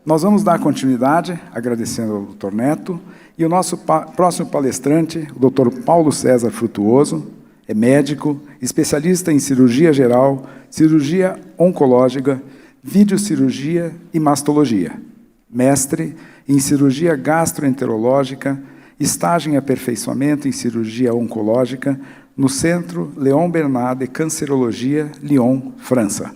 Nós vamos dar continuidade, agradecendo ao Dr. Neto, e o nosso próximo palestrante, o Dr. Paulo César Frutuoso, é médico, especialista em cirurgia geral, cirurgia oncológica, videocirurgia e mastologia, mestre em cirurgia gastroenterológica, estágio em aperfeiçoamento em cirurgia oncológica no Centro Léon Bernard de Cancerologia, Lyon, França.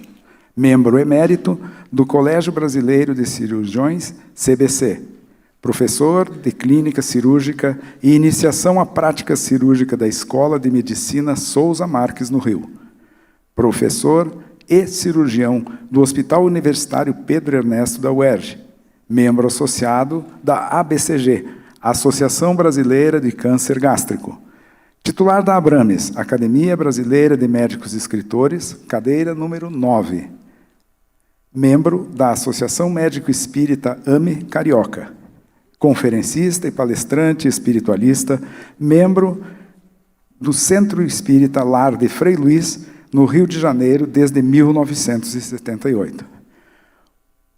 Membro emérito do Colégio Brasileiro de Cirurgiões, CBC. Professor de Clínica Cirúrgica e Iniciação à Prática Cirúrgica da Escola de Medicina Souza Marques, no Rio. Professor e cirurgião do Hospital Universitário Pedro Ernesto da UERJ. Membro associado da ABCG, Associação Brasileira de Câncer Gástrico. Titular da Abrames, Academia Brasileira de Médicos Escritores, cadeira número 9. Membro da Associação Médico Espírita AME Carioca. Conferencista e palestrante espiritualista, membro do Centro Espírita Lar de Frei Luís, no Rio de Janeiro, desde 1978.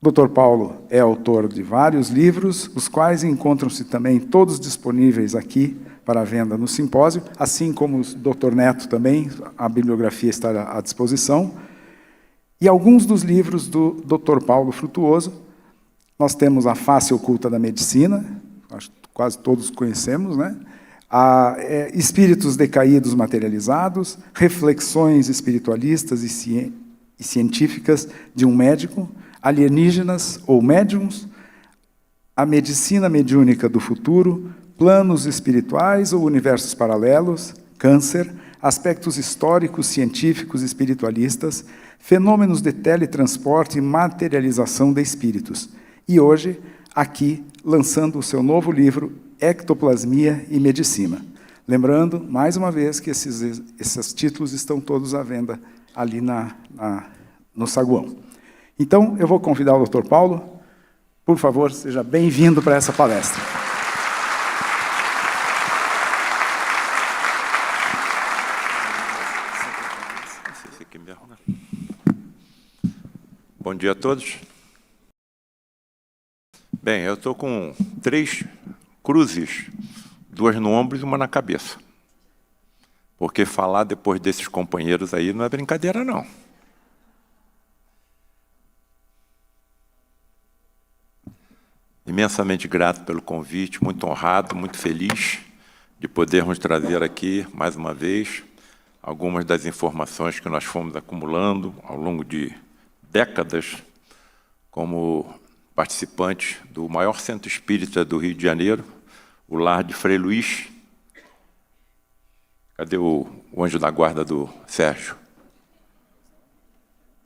Dr. Paulo é autor de vários livros, os quais encontram-se também todos disponíveis aqui para venda no simpósio, assim como o Dr. Neto também, a bibliografia está à disposição. E alguns dos livros do Dr. Paulo Frutuoso, nós temos A Face Oculta da Medicina, acho que quase todos conhecemos, né? Espíritos Decaídos Materializados, Reflexões Espiritualistas e Científicas de um Médico, Alienígenas ou Médiums, A Medicina Mediúnica do Futuro, Planos Espirituais ou Universos Paralelos, Câncer, Aspectos Históricos, Científicos e Espiritualistas, Fenômenos de Teletransporte e Materialização de Espíritos. E hoje, aqui, lançando o seu novo livro, Ectoplasmia e Medicina. Lembrando, mais uma vez, que esses títulos estão todos à venda ali no saguão. Então, eu vou convidar o Dr. Paulo. Por favor, seja bem-vindo para essa palestra. Bom dia a todos. Bem, eu estou com 3 cruzes, 2 no ombro e 1 na cabeça. Porque falar depois desses companheiros aí não é brincadeira, não. Imensamente grato pelo convite, muito honrado, muito feliz de podermos trazer aqui, mais uma vez, algumas das informações que nós fomos acumulando ao longo de décadas como participantes do maior centro espírita do Rio de Janeiro, o Lar de Frei Luís. Cadê o anjo da guarda do Sérgio?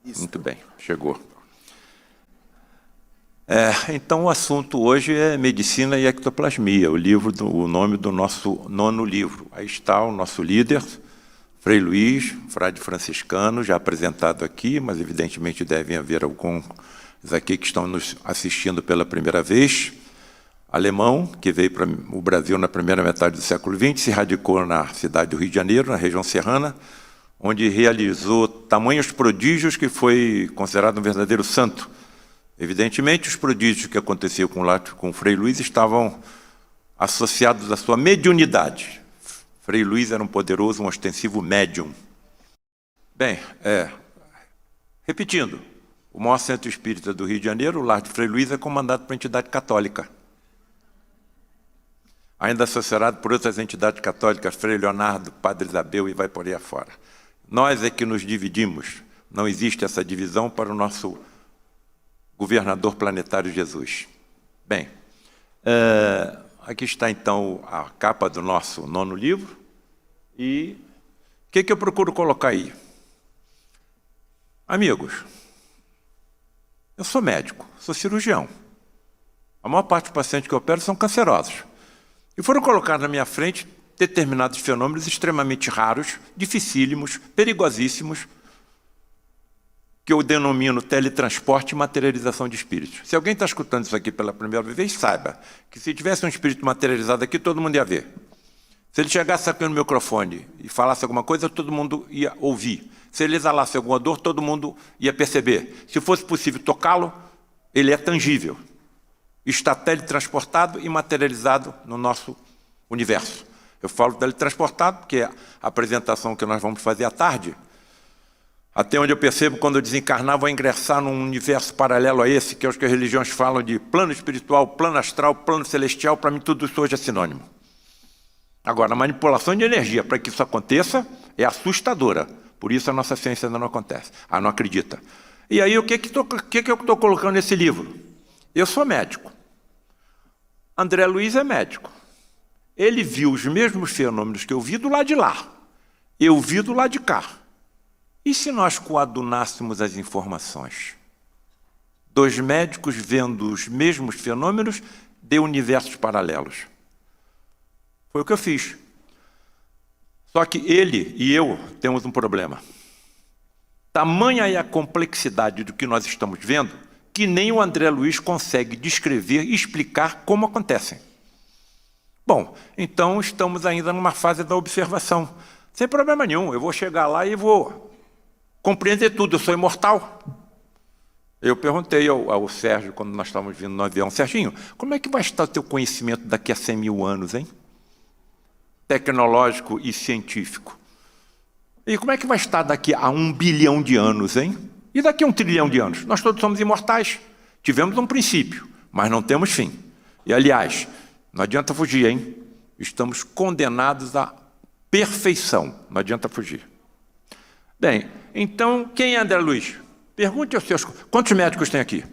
Isso. Muito bem, chegou. Então, o assunto hoje é Medicina e Ectoplasmia, o nome do nosso 9º livro. Aí está o nosso líder, Frei Luís, frade franciscano, já apresentado aqui, mas evidentemente devem haver alguns aqui que estão nos assistindo pela primeira vez. Alemão, que veio para o Brasil na primeira metade do século XX, se radicou na cidade do Rio de Janeiro, na região serrana, onde realizou tamanhos prodígios que foi considerado um verdadeiro santo. Evidentemente, os prodígios que aconteciam com o Frei Luís estavam associados à sua mediunidade. Frei Luís era um poderoso, um ostensivo médium. Bem, repetindo, o maior centro espírita do Rio de Janeiro, o Lar de Frei Luís, é comandado por entidade católica. Ainda associado por outras entidades católicas, Frei Leonardo, Padre Isabel e vai por aí afora. Nós é que nos dividimos. Não existe essa divisão para o nosso governador planetário Jesus. Bem, aqui está, então, a capa do nosso 9º livro. E o que eu procuro colocar aí? Amigos, eu sou médico, sou cirurgião. A maior parte dos pacientes que eu opero são cancerosos. E foram colocados na minha frente determinados fenômenos extremamente raros, dificílimos, perigosíssimos, que eu denomino teletransporte e materialização de espíritos. Se alguém está escutando isso aqui pela primeira vez, saiba que se tivesse um espírito materializado aqui, todo mundo ia ver. Se ele chegasse aqui no microfone e falasse alguma coisa, todo mundo ia ouvir. Se ele exalasse alguma dor, todo mundo ia perceber. Se fosse possível tocá-lo, ele é tangível. está teletransportado e materializado no nosso universo. Eu falo teletransportado porque a apresentação que nós vamos fazer à tarde, até onde eu percebo, quando eu desencarnar, vou ingressar num universo paralelo a esse, que é os que as religiões falam de plano espiritual, plano astral, plano celestial. Para mim, tudo isso hoje é sinônimo. Agora, a manipulação de energia para que isso aconteça é assustadora. Por isso a nossa ciência ainda não acontece. Não acredita. E aí, o que eu estou colocando nesse livro? Eu sou médico. André Luiz é médico. Ele viu os mesmos fenômenos que eu vi do lado de lá. Eu vi do lado de cá. E se nós coadunássemos as informações? Dois médicos vendo os mesmos fenômenos de universos paralelos. Foi o que eu fiz. Só que ele e eu temos um problema. Tamanha é a complexidade do que nós estamos vendo, que nem o André Luiz consegue descrever e explicar como acontecem. Bom, então estamos ainda numa fase da observação. Sem problema nenhum, eu vou chegar lá e vou compreender tudo, eu sou imortal. Eu perguntei ao Sérgio, quando nós estávamos vindo no avião, Serginho, como é que vai estar o teu conhecimento daqui a 100 mil anos, hein? Tecnológico e científico. E como é que vai estar daqui a 1 bilhão de anos, hein? E daqui a 1 trilhão de anos? Nós todos somos imortais. Tivemos um princípio, mas não temos fim. E, aliás, não adianta fugir, hein? Estamos condenados à perfeição. Não adianta fugir. Bem, então, quem é André Luiz? Pergunte aos seus... Quantos médicos tem aqui?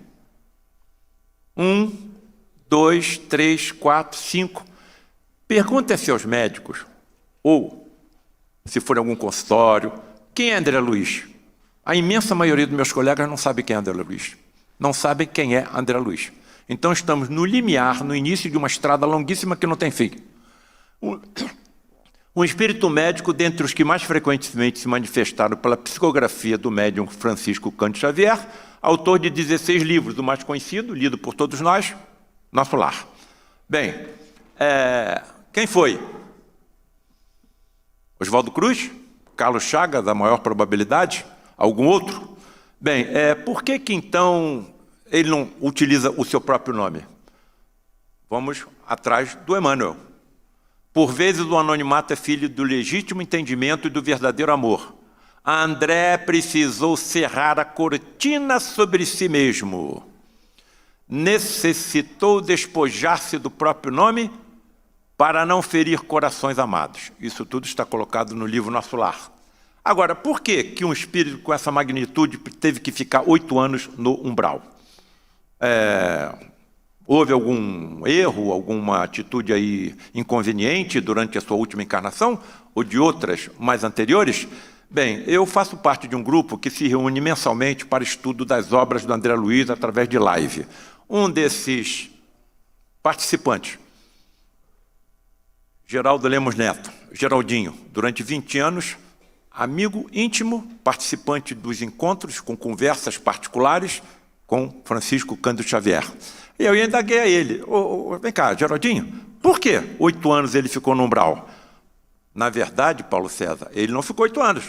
1, 2, 3, 4, 5. Pergunte a seus médicos, ou, se for em algum consultório, quem é André Luiz? A imensa maioria dos meus colegas não sabe quem é André Luiz. Não sabem quem é André Luiz. Então, estamos no limiar, no início de uma estrada longuíssima que não tem fim. Um espírito médico, dentre os que mais frequentemente se manifestaram pela psicografia do médium Francisco Cândido Xavier, autor de 16 livros, o mais conhecido, lido por todos nós, Nosso Lar. Bem, quem foi? Oswaldo Cruz? Carlos Chagas, da maior probabilidade? Algum outro? Bem, por que então ele não utiliza o seu próprio nome? Vamos atrás do Emmanuel. Por vezes o anonimato é filho do legítimo entendimento e do verdadeiro amor. André precisou cerrar a cortina sobre si mesmo. Necessitou despojar-se do próprio nome para não ferir corações amados. Isso tudo está colocado no livro Nosso Lar. Agora, por que um espírito com essa magnitude teve que ficar 8 anos no umbral? Houve algum erro, alguma atitude aí inconveniente durante a sua última encarnação, ou de outras mais anteriores? Bem, eu faço parte de um grupo que se reúne mensalmente para estudo das obras do André Luiz através de live. Um desses participantes, Geraldo Lemos Neto, Geraldinho, durante 20 anos, amigo íntimo, participante dos encontros com conversas particulares com Francisco Cândido Xavier. E eu indaguei a ele, vem cá, Geraldinho, por que 8 anos ele ficou no umbral? Na verdade, Paulo César, ele não ficou 8 anos.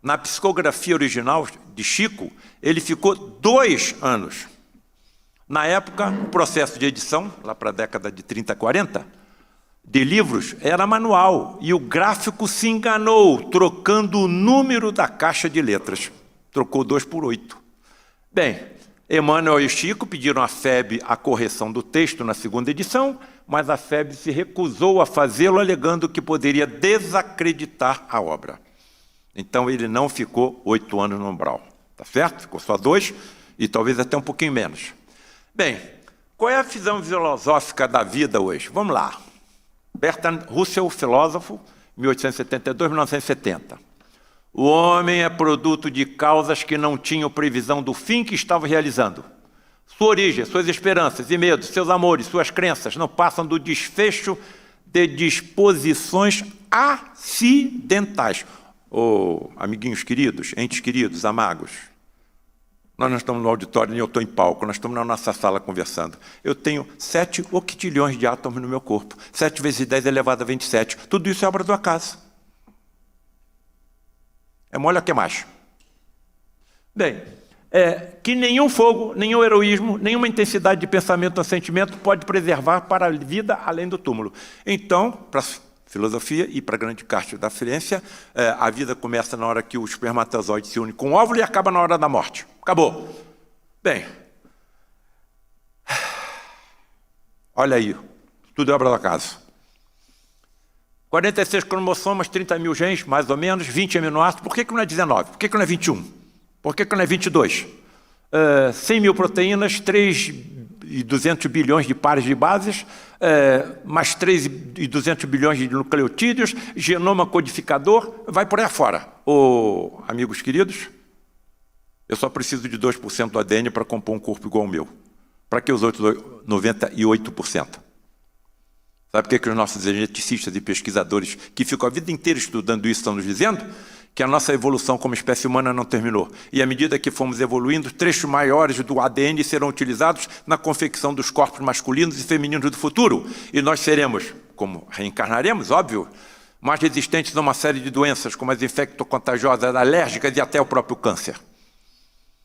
Na psicografia original de Chico, ele ficou 2 anos. Na época, o processo de edição, lá para a década de 30, 40, de livros, era manual, e o gráfico se enganou, trocando o número da caixa de letras. Trocou 2 por 8. Bem, Emmanuel e Chico pediram à FEB a correção do texto na 2ª edição, mas a FEB se recusou a fazê-lo, alegando que poderia desacreditar a obra. Então ele não ficou 8 anos no umbral, tá certo? Ficou só 2 e talvez até um pouquinho menos. Bem, qual é a visão filosófica da vida hoje? Vamos lá. Bertrand Russell, filósofo, 1872-1970. O homem é produto de causas que não tinham previsão do fim que estava realizando. Sua origem, suas esperanças e medos, seus amores, suas crenças não passam do desfecho de disposições acidentais. Amiguinhos queridos, entes queridos, amagos, nós não estamos no auditório, nem eu estou em palco, nós estamos na nossa sala conversando. Eu tenho 7 octilhões de átomos no meu corpo. 7 vezes 10 elevado a 27. Tudo isso é obra do acaso. É mole o que mais? Bem, que nenhum fogo, nenhum heroísmo, nenhuma intensidade de pensamento ou sentimento pode preservar para a vida além do túmulo. Então, para a filosofia e para a grande parte da ciência, a vida começa na hora que o espermatozoide se une com o óvulo e acaba na hora da morte. Acabou. Bem, olha aí, tudo é obra do acaso. 46 cromossomas, 30 mil genes, mais ou menos, 20 aminoácidos. Por que não é 19? Por que não é 21? Por que não é 22? 100 mil proteínas, 3.200 bilhões de pares de bases, mais 3.200 bilhões de nucleotídeos, genoma codificador, vai por aí afora. Amigos queridos, eu só preciso de 2% do ADN para compor um corpo igual ao meu. Para que os outros 98%? Sabe o que os nossos geneticistas e pesquisadores que ficam a vida inteira estudando isso estão nos dizendo? Que a nossa evolução como espécie humana não terminou. E à medida que fomos evoluindo, trechos maiores do ADN serão utilizados na confecção dos corpos masculinos e femininos do futuro. E nós seremos, como reencarnaremos, óbvio, mais resistentes a uma série de doenças, como as infectocontagiosas, alérgicas e até o próprio câncer.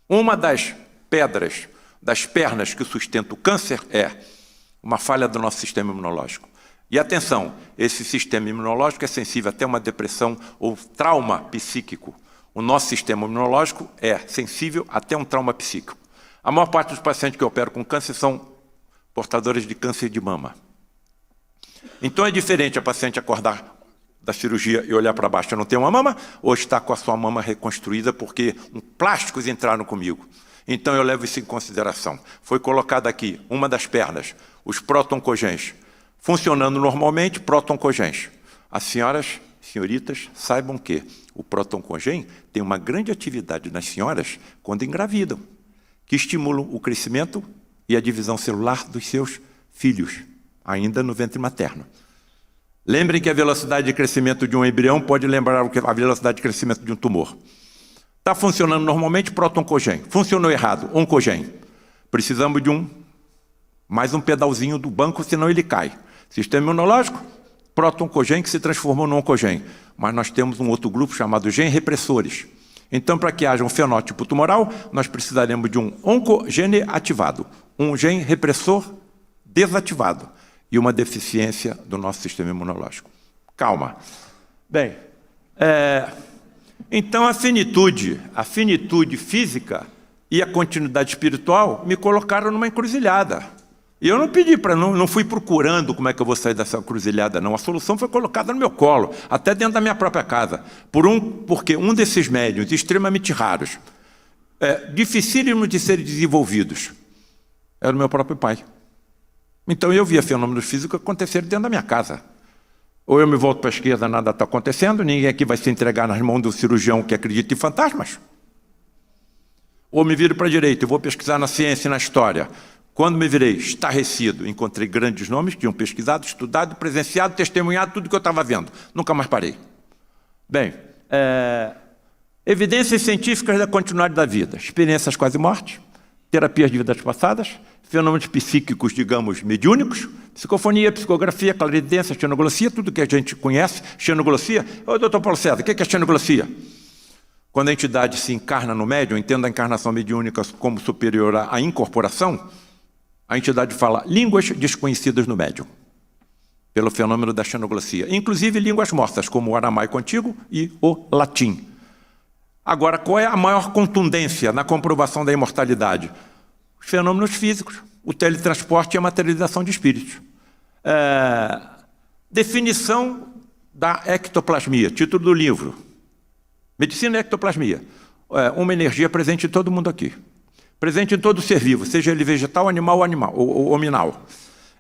Uma das pedras, das pernas que sustenta o câncer é uma falha do nosso sistema imunológico. E atenção, esse sistema imunológico é sensível até uma depressão ou trauma psíquico. O nosso sistema imunológico é sensível até um trauma psíquico. A maior parte dos pacientes que eu opero com câncer são portadores de câncer de mama. Então é diferente a paciente acordar da cirurgia e olhar para baixo e não ter uma mama, ou estar com a sua mama reconstruída porque plásticos entraram comigo. Então eu levo isso em consideração. Foi colocada aqui uma das pernas, os protoncogens, funcionando normalmente, protoncogens. As senhoritas, saibam que o protoncogen tem uma grande atividade nas senhoras quando engravidam, que estimulam o crescimento e a divisão celular dos seus filhos, ainda no ventre materno. Lembrem que a velocidade de crescimento de um embrião pode lembrar a velocidade de crescimento de um tumor. Está funcionando normalmente, protoncogen. Funcionou errado, oncogen. Precisamos de mais um pedalzinho do banco, senão ele cai. Sistema imunológico, protoncogen que se transformou no oncogen. Mas nós temos um outro grupo chamado gen repressores. Então, para que haja um fenótipo tumoral, nós precisaremos de um oncogene ativado, um gen repressor desativado e uma deficiência do nosso sistema imunológico. Calma. Bem, então a finitude física e a continuidade espiritual me colocaram numa encruzilhada. E eu não pedi não fui procurando como é que eu vou sair dessa encruzilhada, não. A solução foi colocada no meu colo, até dentro da minha própria casa. Porque um desses médiuns extremamente raros, dificílimos de serem desenvolvidos, era o meu próprio pai. Então eu via fenômenos físicos acontecerem dentro da minha casa. Ou eu me volto para a esquerda, nada está acontecendo, ninguém aqui vai se entregar nas mãos do cirurgião que acredita em fantasmas. Ou me viro para a direita e vou pesquisar na ciência e na história. Quando me virei estarrecido, encontrei grandes nomes que tinham pesquisado, estudado, presenciado, testemunhado tudo que eu estava vendo. Nunca mais parei. Bem, evidências científicas da continuidade da vida, experiências quase-morte, terapias de vidas passadas, fenômenos psíquicos, digamos, mediúnicos, psicofonia, psicografia, clarividência, xenoglossia, tudo que a gente conhece. Xenoglossia. Ô, doutor Paulo César, o que é xenoglossia? Quando a entidade se encarna no médium, entenda a encarnação mediúnica como superior à incorporação, a entidade fala línguas desconhecidas no médium, pelo fenômeno da xenoglossia, inclusive línguas mortas, como o aramaico antigo e o latim. Agora, qual é a maior contundência na comprovação da imortalidade? Os fenômenos físicos, o teletransporte e a materialização de espíritos. Definição da ectoplasmia, título do livro. Medicina e ectoplasmia. Uma energia presente em todo mundo aqui. Presente em todo ser vivo, seja ele vegetal, animal ou hominal.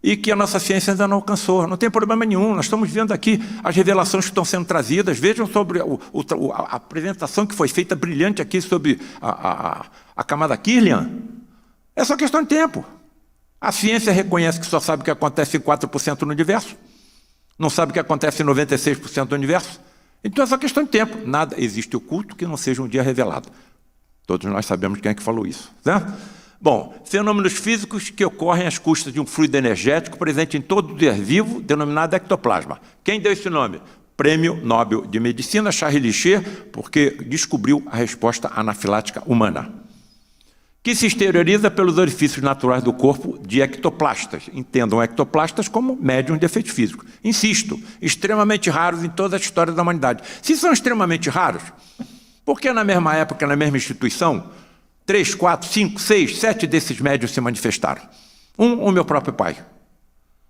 E que a nossa ciência ainda não alcançou. Não tem problema nenhum, nós estamos vendo aqui as revelações que estão sendo trazidas. Vejam sobre a apresentação que foi feita brilhante aqui sobre a camada Kirlian. É só questão de tempo. A ciência reconhece que só sabe o que acontece em 4% no universo. Não sabe o que acontece em 96% do universo. Então é só questão de tempo. Nada existe oculto que não seja um dia revelado. Todos nós sabemos quem é que falou isso, né? Bom, fenômenos físicos que ocorrem às custas de um fluido energético presente em todo ser vivo, denominado ectoplasma. Quem deu esse nome? Prêmio Nobel de Medicina, Charles Richer, porque descobriu a resposta anafilática humana. que se exterioriza pelos orifícios naturais do corpo de ectoplastas. Entendam ectoplastas como médiums de efeito físico. Insisto, extremamente raros em toda a história da humanidade. Se são extremamente raros, por que na mesma época, na mesma instituição, 3, 4, 5, 6, 7 desses médiums se manifestaram? O meu próprio pai.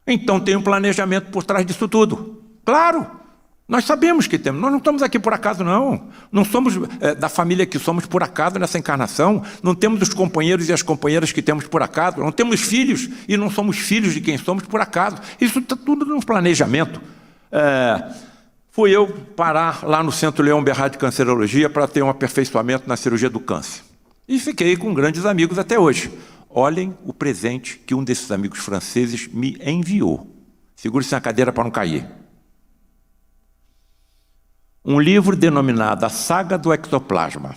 Então tem um planejamento por trás disso tudo. Claro! Nós sabemos que temos, nós não estamos aqui por acaso, não. Não somos da família que somos por acaso nessa encarnação. Não temos os companheiros e as companheiras que temos por acaso. Não temos filhos e não somos filhos de quem somos por acaso. Isso está tudo no planejamento. Fui eu parar lá no Centro Leão Berrad de Cancerologia para ter um aperfeiçoamento na cirurgia do câncer. E fiquei com grandes amigos até hoje. Olhem o presente que um desses amigos franceses me enviou. Segure-se na cadeira para não cair. Um livro denominado A Saga do Ectoplasma,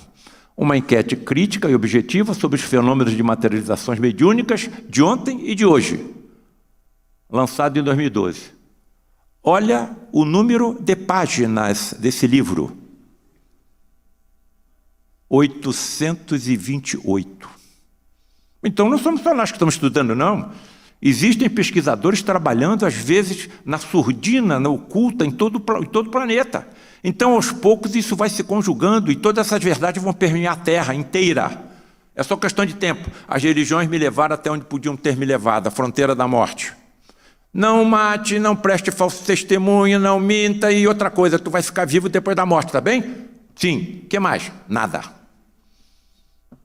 uma enquete crítica e objetiva sobre os fenômenos de materializações mediúnicas de ontem e de hoje, lançado em 2012. Olha o número de páginas desse livro, 828. Então não somos só nós que estamos estudando, não. Existem pesquisadores trabalhando, às vezes, na surdina, na oculta, em todo o planeta. Então, aos poucos, isso vai se conjugando e todas essas verdades vão permear a Terra inteira. É só questão de tempo. As religiões me levaram até onde podiam ter me levado, a fronteira da morte. Não mate, não preste falso testemunho, não minta e outra coisa, tu vai ficar vivo depois da morte, tá bem? Sim. O que mais? Nada.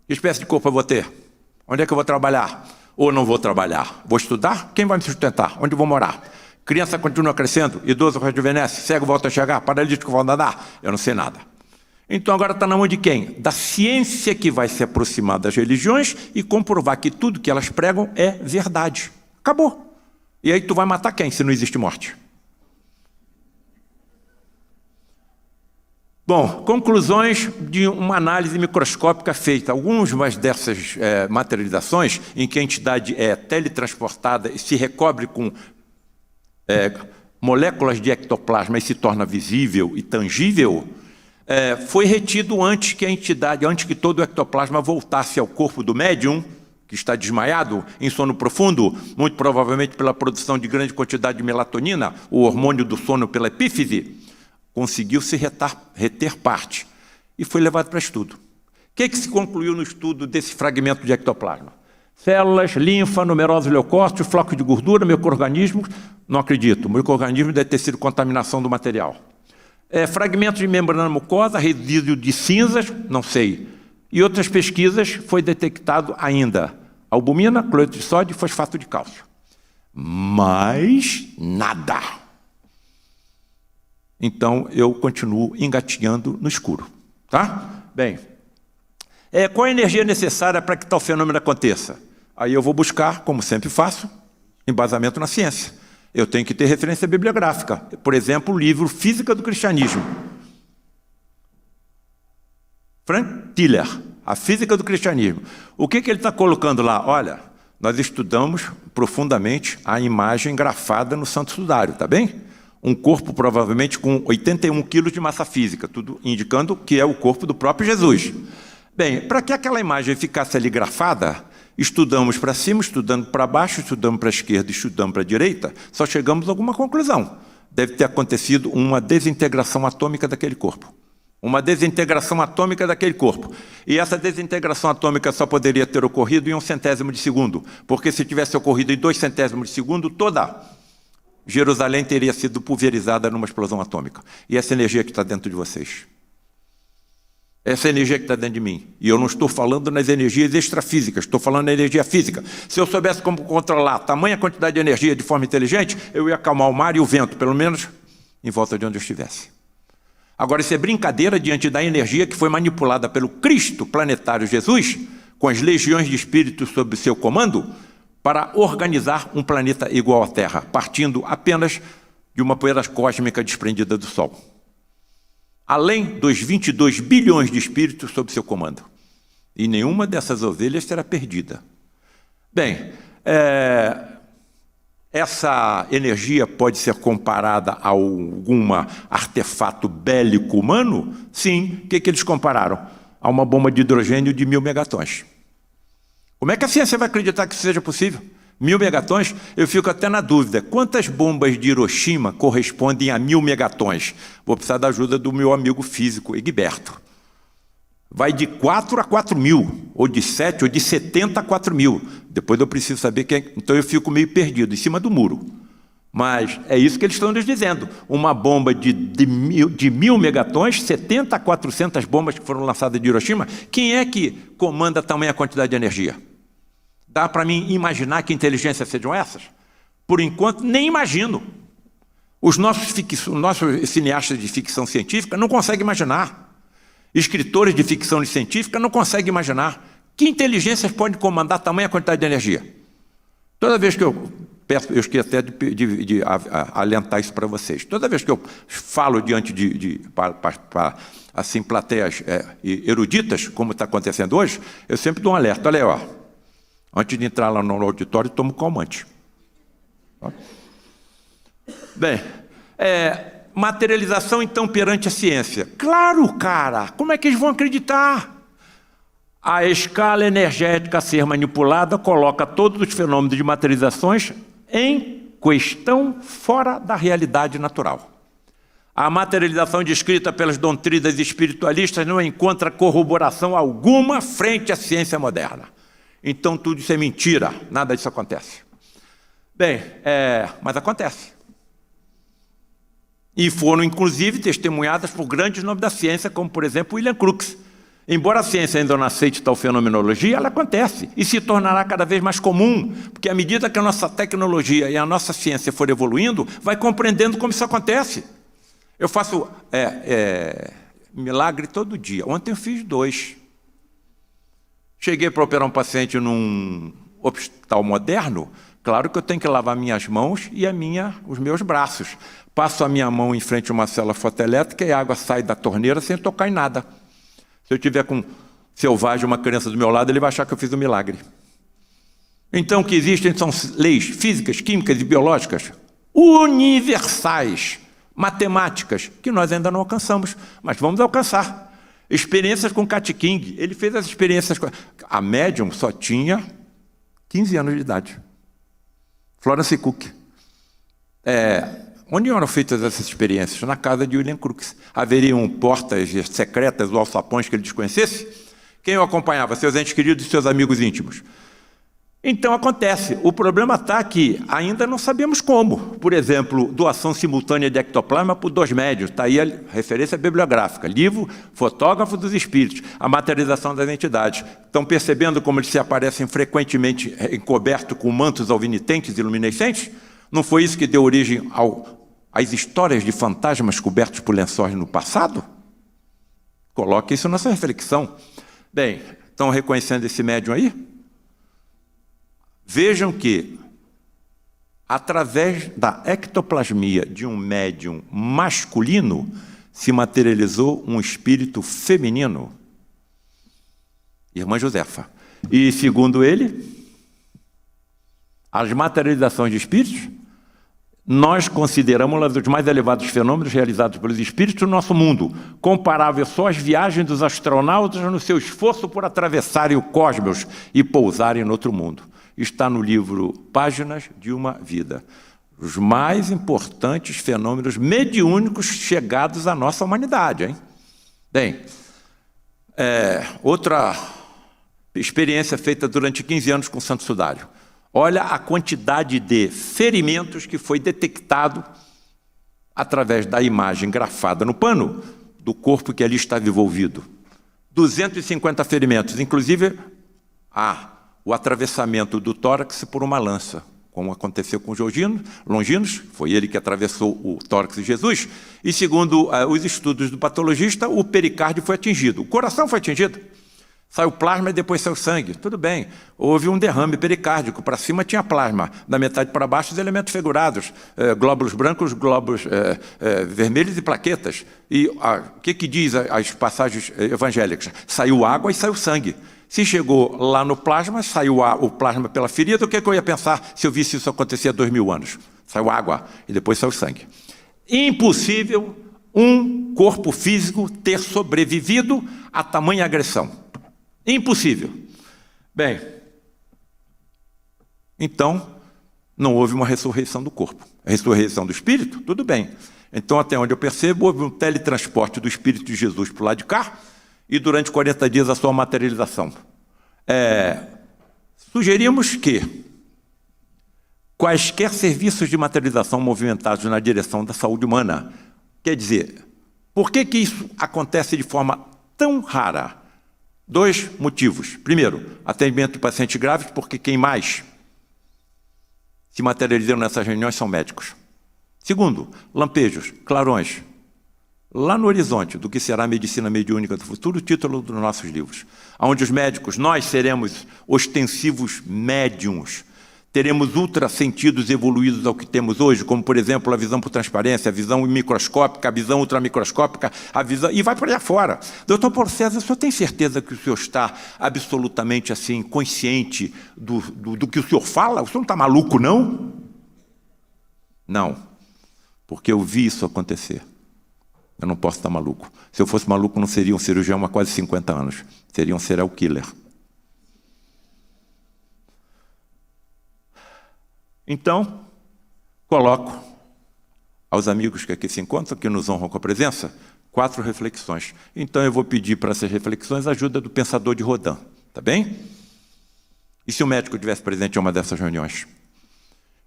Que espécie de corpo eu vou ter? Onde é que eu vou trabalhar? Ou não vou trabalhar? Vou estudar? Quem vai me sustentar? Onde eu vou morar? Criança continua crescendo, idoso rejuvenesce, cego volta a chegar, paralítico volta a andar. Eu não sei nada. Então agora está na mão de quem? Da ciência, que vai se aproximar das religiões e comprovar que tudo que elas pregam é verdade. Acabou. E aí tu vai matar quem, se não existe morte? Bom, conclusões de uma análise microscópica feita. Algumas dessas materializações, em que a entidade é teletransportada e se recobre com moléculas de ectoplasma e se torna visível e tangível, foi retido antes que todo o ectoplasma voltasse ao corpo do médium, que está desmaiado, em sono profundo, muito provavelmente pela produção de grande quantidade de melatonina, o hormônio do sono pela epífise. Conseguiu-se reter parte e foi levado para estudo. O que se concluiu no estudo desse fragmento de ectoplasma? Células, linfa, numerosos leucócitos, flocos de gordura, micro-organismos. Não acredito, o micro-organismo deve ter sido contaminação do material. Fragmentos de membrana mucosa, resíduo de cinzas, não sei. E outras pesquisas foi detectado ainda albumina, cloreto de sódio e fosfato de cálcio. Mas nada. Então eu continuo engatinhando no escuro. Tá? Bem, qual a energia necessária para que tal fenômeno aconteça? Aí eu vou buscar, como sempre faço, embasamento na ciência. Eu tenho que ter referência bibliográfica. Por exemplo, o livro Física do Cristianismo. Frank Tiller, A Física do Cristianismo. O que ele está colocando lá? Olha, nós estudamos profundamente a imagem grafada no Santo Sudário, tá bem? Um corpo provavelmente com 81 quilos de massa física, tudo indicando que é o corpo do próprio Jesus. Bem, para que aquela imagem ficasse ali grafada, estudamos para cima, estudando para baixo, estudamos para a esquerda, estudamos para a direita, só chegamos a alguma conclusão. Deve ter acontecido uma desintegração atômica daquele corpo. Uma desintegração atômica daquele corpo. E essa desintegração atômica só poderia ter ocorrido em 1/100º de segundo, porque se tivesse ocorrido em 2/100º de segundo, toda Jerusalém teria sido pulverizada numa explosão atômica. E essa energia que está dentro de vocês. Essa energia que está dentro de mim. E eu não estou falando nas energias extrafísicas, estou falando na energia física. Se eu soubesse como controlar tamanha quantidade de energia de forma inteligente, eu ia acalmar o mar e o vento, pelo menos em volta de onde eu estivesse. Agora, isso é brincadeira diante da energia que foi manipulada pelo Cristo planetário Jesus, com as legiões de espíritos sob seu comando, para organizar um planeta igual à Terra, partindo apenas de uma poeira cósmica desprendida do Sol. Além dos 22 bilhões de espíritos sob seu comando. E nenhuma dessas ovelhas será perdida. Bem, essa energia pode ser comparada a algum artefato bélico humano? Sim. O que eles compararam? A uma bomba de hidrogênio de 1000 megatons. Como é que a ciência vai acreditar que isso seja possível? 1000 megatons? Eu fico até na dúvida. Quantas bombas de Hiroshima correspondem a 1000 megatons? Vou precisar da ajuda do meu amigo físico, Egberto. Vai de 4 a 4.000, ou de 7, ou de 70 a 4.000. Depois eu preciso saber quem... Então eu fico meio perdido, em cima do muro. Mas é isso que eles estão nos dizendo. Uma bomba de 1000 megatons, 70 a 400 bombas que foram lançadas de Hiroshima. Quem é que comanda tamanha quantidade de energia? Dá para mim imaginar que inteligências sejam essas? Por enquanto, nem imagino. Os nossos cineastas de ficção científica não conseguem imaginar. Escritores de ficção científica não conseguem imaginar. Que inteligências podem comandar tamanha quantidade de energia? Toda vez que eu peço, eu esqueci até de alentar isso para vocês. Toda vez que eu falo diante assim, plateias eruditas, como está acontecendo hoje, eu sempre dou um alerta. Olha aí, ó. Antes de entrar lá no auditório, tomo calmante. Bem, materialização, então, perante a ciência. Claro, cara! Como é que eles vão acreditar? A escala energética a ser manipulada coloca todos os fenômenos de materializações em questão fora da realidade natural. A materialização descrita pelas doutrinas espiritualistas não encontra corroboração alguma frente à ciência moderna. Então tudo isso é mentira, nada disso acontece. Bem, mas acontece. E foram, inclusive, testemunhadas por grandes nomes da ciência, como, por exemplo, William Crookes. Embora a ciência ainda não aceite tal fenomenologia, ela acontece e se tornará cada vez mais comum, porque à medida que a nossa tecnologia e a nossa ciência for evoluindo, vai compreendendo como isso acontece. Eu faço milagre todo dia. Ontem eu fiz 2. Cheguei para operar um paciente num hospital moderno, claro que eu tenho que lavar minhas mãos e os meus braços. Passo a minha mão em frente a uma célula fotoelétrica e a água sai da torneira sem tocar em nada. Se eu tiver com selvagem, uma criança do meu lado, ele vai achar que eu fiz um milagre. Então, o que existem são leis físicas, químicas e biológicas universais, matemáticas, que nós ainda não alcançamos, mas vamos alcançar. Experiências com Kat King. Ele fez as experiências com... A médium só tinha 15 anos de idade. Florence Cook. Onde eram feitas essas experiências? Na casa de William Crookes. Haveriam portas secretas ou alçapões que ele desconhecesse? Quem o acompanhava? Seus entes queridos e seus amigos íntimos. Então acontece. O problema está que ainda não sabemos como. Por exemplo, doação simultânea de ectoplasma por 2 médiuns. Está aí a referência bibliográfica. Livro Fotógrafo dos Espíritos. A materialização das entidades. Estão percebendo como eles se aparecem frequentemente encobertos com mantos alvinitentes e luminescentes? Não foi isso que deu origem às histórias de fantasmas cobertos por lençóis no passado? Coloque isso nessa reflexão. Bem, estão reconhecendo esse médium aí? Vejam que, através da ectoplasmia de um médium masculino, se materializou um espírito feminino. Irmã Josefa. E, segundo ele, as materializações de espíritos, nós consideramos-las os mais elevados fenômenos realizados pelos espíritos no nosso mundo, comparável só às viagens dos astronautas no seu esforço por atravessarem o cosmos e pousarem no outro mundo. Está no livro Páginas de uma Vida. Os mais importantes fenômenos mediúnicos chegados à nossa humanidade. Hein? Bem, outra experiência feita durante 15 anos com Santo Sudário. Olha a quantidade de ferimentos que foi detectado através da imagem grafada no pano do corpo que ali estava envolvido. 250 ferimentos, inclusive o atravessamento do tórax por uma lança, como aconteceu com Longinos, foi ele que atravessou o tórax de Jesus, e segundo os estudos do patologista, o pericárdio foi atingido, o coração foi atingido. Saiu plasma e depois saiu sangue. Tudo bem, houve um derrame pericárdico. Para cima tinha plasma, da metade para baixo os elementos figurados, glóbulos brancos, glóbulos vermelhos e plaquetas. E o que diz as passagens evangélicas? Saiu água e saiu sangue. Se chegou lá no plasma, saiu o plasma pela ferida, o que eu ia pensar se eu visse isso acontecer há 2000 anos? Saiu água e depois saiu sangue. Impossível um corpo físico ter sobrevivido a tamanha agressão. Impossível. Bem, Então, não houve uma ressurreição do corpo. A ressurreição do espírito, tudo bem. Então, até onde eu percebo, houve um teletransporte do espírito de Jesus para o lado de cá e durante 40 dias a sua materialização. Sugerimos que quaisquer serviços de materialização movimentados na direção da saúde humana, quer dizer, por que isso acontece de forma tão rara? 2 motivos. Primeiro, atendimento de pacientes graves, porque quem mais se materializam nessas reuniões são médicos. Segundo, lampejos, clarões, lá no horizonte do que será a medicina mediúnica do futuro, o título dos nossos livros, onde os médicos, nós seremos ostensivos médiums, teremos ultrassentidos evoluídos ao que temos hoje, como, por exemplo, a visão por transparência, a visão microscópica, a visão ultramicroscópica, a visão... e vai para aí fora. Doutor Paulo César, o senhor tem certeza que o senhor está absolutamente assim, consciente do que o senhor fala? O senhor não está maluco, não? Não, porque eu vi isso acontecer. Eu não posso estar maluco. Se eu fosse maluco, não seria um cirurgião há quase 50 anos. Seria um serial killer. Então, coloco aos amigos que aqui se encontram, que nos honram com a presença, 4 reflexões. Então, eu vou pedir para essas reflexões a ajuda do pensador de Rodin, tá bem? E se o médico estivesse presente em uma dessas reuniões?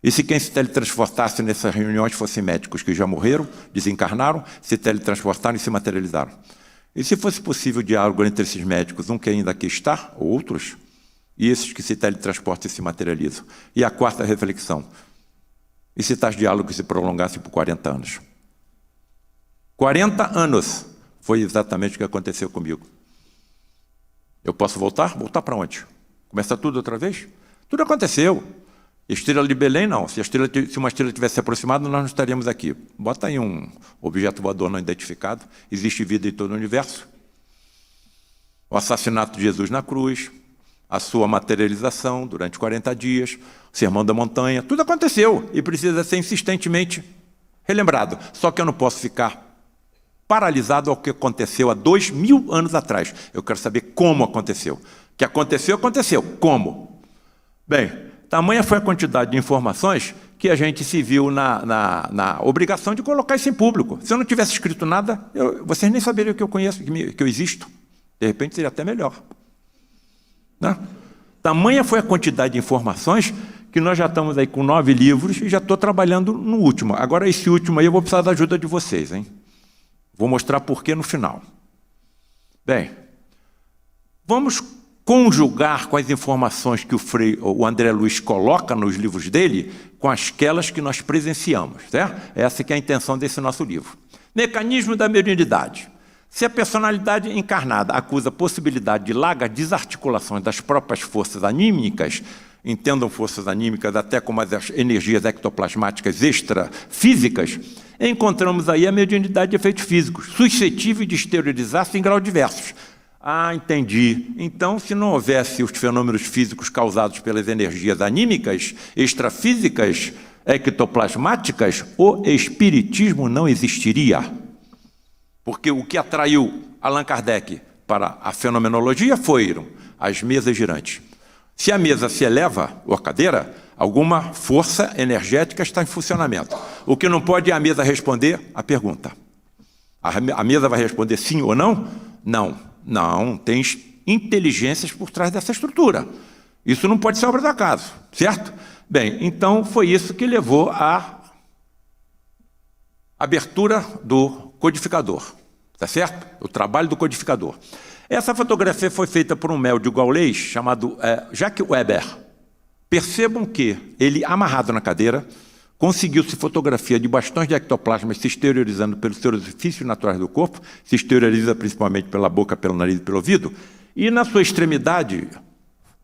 E se quem se teletransportasse nessas reuniões fossem médicos que já morreram, desencarnaram, se teletransportaram e se materializaram? E se fosse possível diálogo entre esses médicos, um que ainda aqui está, ou outros, e esses que se teletransportam e se materializam? E a 4ª reflexão: e se tais diálogos se prolongassem por 40 anos? 40 anos foi exatamente o que aconteceu comigo. Eu posso voltar? Voltar para onde? Começar tudo outra vez? Tudo aconteceu. Estrela de Belém, não. Se uma estrela tivesse se aproximado, nós não estaríamos aqui. Bota aí um objeto voador não identificado. Existe vida em todo o universo. O assassinato de Jesus na cruz, a sua materialização durante 40 dias, o Sermão da Montanha, tudo aconteceu e precisa ser insistentemente relembrado. Só que eu não posso ficar paralisado ao que aconteceu há 2000 anos atrás. Eu quero saber como aconteceu. O que aconteceu, aconteceu. Como? Bem, tamanha foi a quantidade de informações que a gente se viu na obrigação de colocar isso em público. Se eu não tivesse escrito nada, vocês nem saberiam que eu conheço, que eu existo. De repente seria até melhor. Né? Tamanha foi a quantidade de informações que nós já estamos aí com 9 livros e já estou trabalhando no último. Agora, esse último aí eu vou precisar da ajuda de vocês, hein? Vou mostrar por quê no final. Bem, vamos conjugar com as informações que o André Luiz coloca nos livros dele com aquelas que nós presenciamos, certo? Essa que é a intenção desse nosso livro. Mecanismo da mediunidade. Se a personalidade encarnada acusa a possibilidade de largas desarticulações das próprias forças anímicas, entendam forças anímicas até como as energias ectoplasmáticas extrafísicas, encontramos aí a mediunidade de efeitos físicos, suscetível de exteriorizar-se em graus diversos. Ah, entendi. Então, se não houvesse os fenômenos físicos causados pelas energias anímicas, extrafísicas, ectoplasmáticas, o espiritismo não existiria. Porque o que atraiu Allan Kardec para a fenomenologia foram as mesas girantes. Se a mesa se eleva, ou a cadeira, alguma força energética está em funcionamento. O que não pode é a mesa responder a pergunta. A mesa vai responder sim ou não? Não. Não, tem inteligências por trás dessa estrutura. Isso não pode ser obra do acaso, certo? Bem, então foi isso que levou à abertura do codificador, tá certo? O trabalho do codificador. Essa fotografia foi feita por um médium gaulês chamado Jacques Weber. Percebam que ele, amarrado na cadeira, conseguiu-se fotografia de bastões de ectoplasma se exteriorizando pelos seus orifícios naturais do corpo, se exterioriza principalmente pela boca, pelo nariz e pelo ouvido, e na sua extremidade,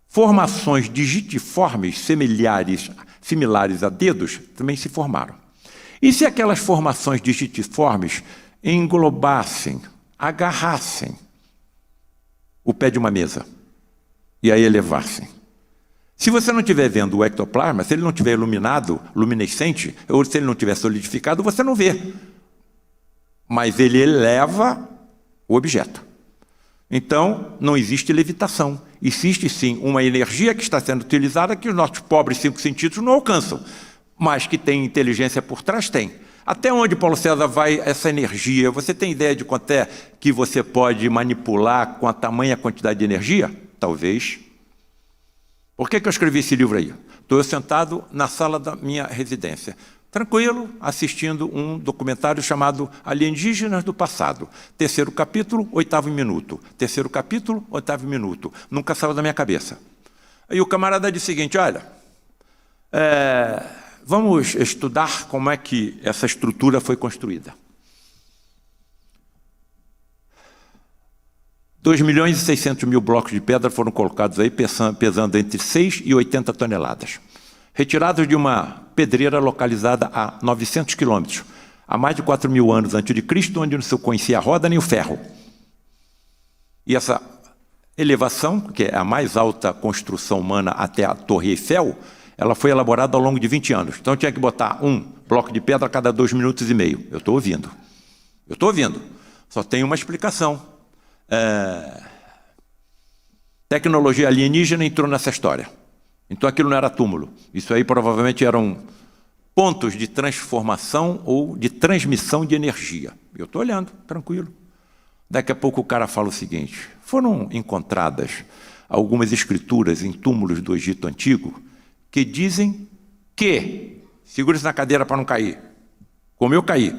formações digitiformes similares a dedos também se formaram. E se aquelas formações digitiformes englobassem, agarrassem o pé de uma mesa e aí elevassem? Se você não estiver vendo o ectoplasma, se ele não estiver iluminado, luminescente, ou se ele não estiver solidificado, você não vê. Mas ele eleva o objeto. Então, não existe levitação, existe sim uma energia que está sendo utilizada que os nossos pobres 5 sentidos não alcançam, mas que tem inteligência por trás, tem. Até onde, Paulo César, vai essa energia? Você tem ideia de quanto é que você pode manipular com a tamanha quantidade de energia? Talvez. Por que eu escrevi esse livro aí? Estou sentado na sala da minha residência, tranquilo, assistindo um documentário chamado Alienígenas do Passado. 3º capítulo, 8º minuto. 3º capítulo, 8º minuto. Nunca saiu da minha cabeça. Aí o camarada disse o seguinte, olha, vamos estudar como é que essa estrutura foi construída. 2.600.000 blocos de pedra foram colocados aí, pesando entre 6 e 80 toneladas. Retirados de uma pedreira localizada a 900 quilômetros, há mais de 4.000 anos antes de Cristo, onde não se conhecia a roda nem o ferro. E essa elevação, que é a mais alta construção humana até a Torre Eiffel, ela foi elaborada ao longo de 20 anos. Então tinha que botar um bloco de pedra a cada 2 minutos e meio. Eu estou ouvindo. Eu estou ouvindo. Só tem uma explicação. Tecnologia alienígena entrou nessa história. Então aquilo não era túmulo. Isso aí provavelmente eram pontos de transformação ou de transmissão de energia. Eu estou olhando, tranquilo. Daqui a pouco o cara fala o seguinte, foram encontradas algumas escrituras em túmulos do Egito Antigo que dizem que, segure-se na cadeira para não cair, como eu caí,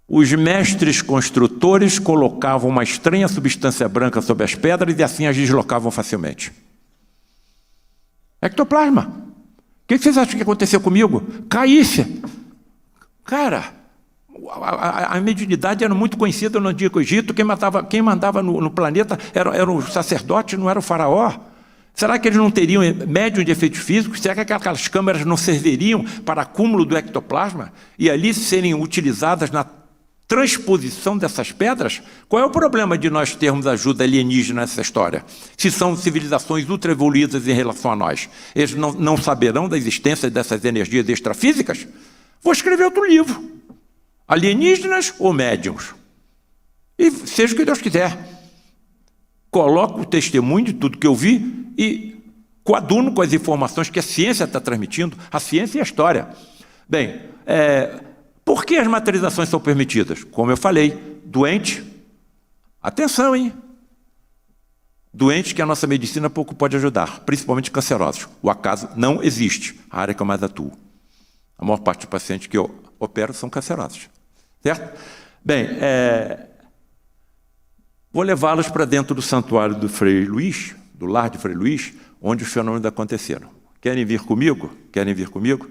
os mestres construtores colocavam uma estranha substância branca sobre as pedras e assim as deslocavam facilmente. Ectoplasma. O que vocês acham que aconteceu comigo? Caísse. Cara, a mediunidade era muito conhecida no Antigo Egito. Quem mandava no planeta era o sacerdote, não era o faraó. Será que eles não teriam médium de efeitos físicos? Será que aquelas câmeras não serviriam para acúmulo do ectoplasma e ali serem utilizadas na transposição dessas pedras? Qual é o problema de nós termos ajuda alienígena nessa história? Se são civilizações ultra evoluídas em relação a nós, eles não saberão da existência dessas energias extrafísicas? Vou escrever outro livro. Alienígenas ou médiums? E seja o que Deus quiser. Coloco o testemunho de tudo que eu vi e coaduno com as informações que a ciência está transmitindo, a ciência e a história. Bem, por que as materializações são permitidas? Como eu falei, doente, atenção, hein? Doentes que a nossa medicina pouco pode ajudar, principalmente cancerosos. O acaso não existe, a área que eu mais atuo. A maior parte dos pacientes que eu opero são cancerosos, certo? Bem, vou levá-los para dentro do santuário do Frei Luís, do lar de Frei Luís, onde os fenômenos aconteceram. Querem vir comigo? Querem vir comigo?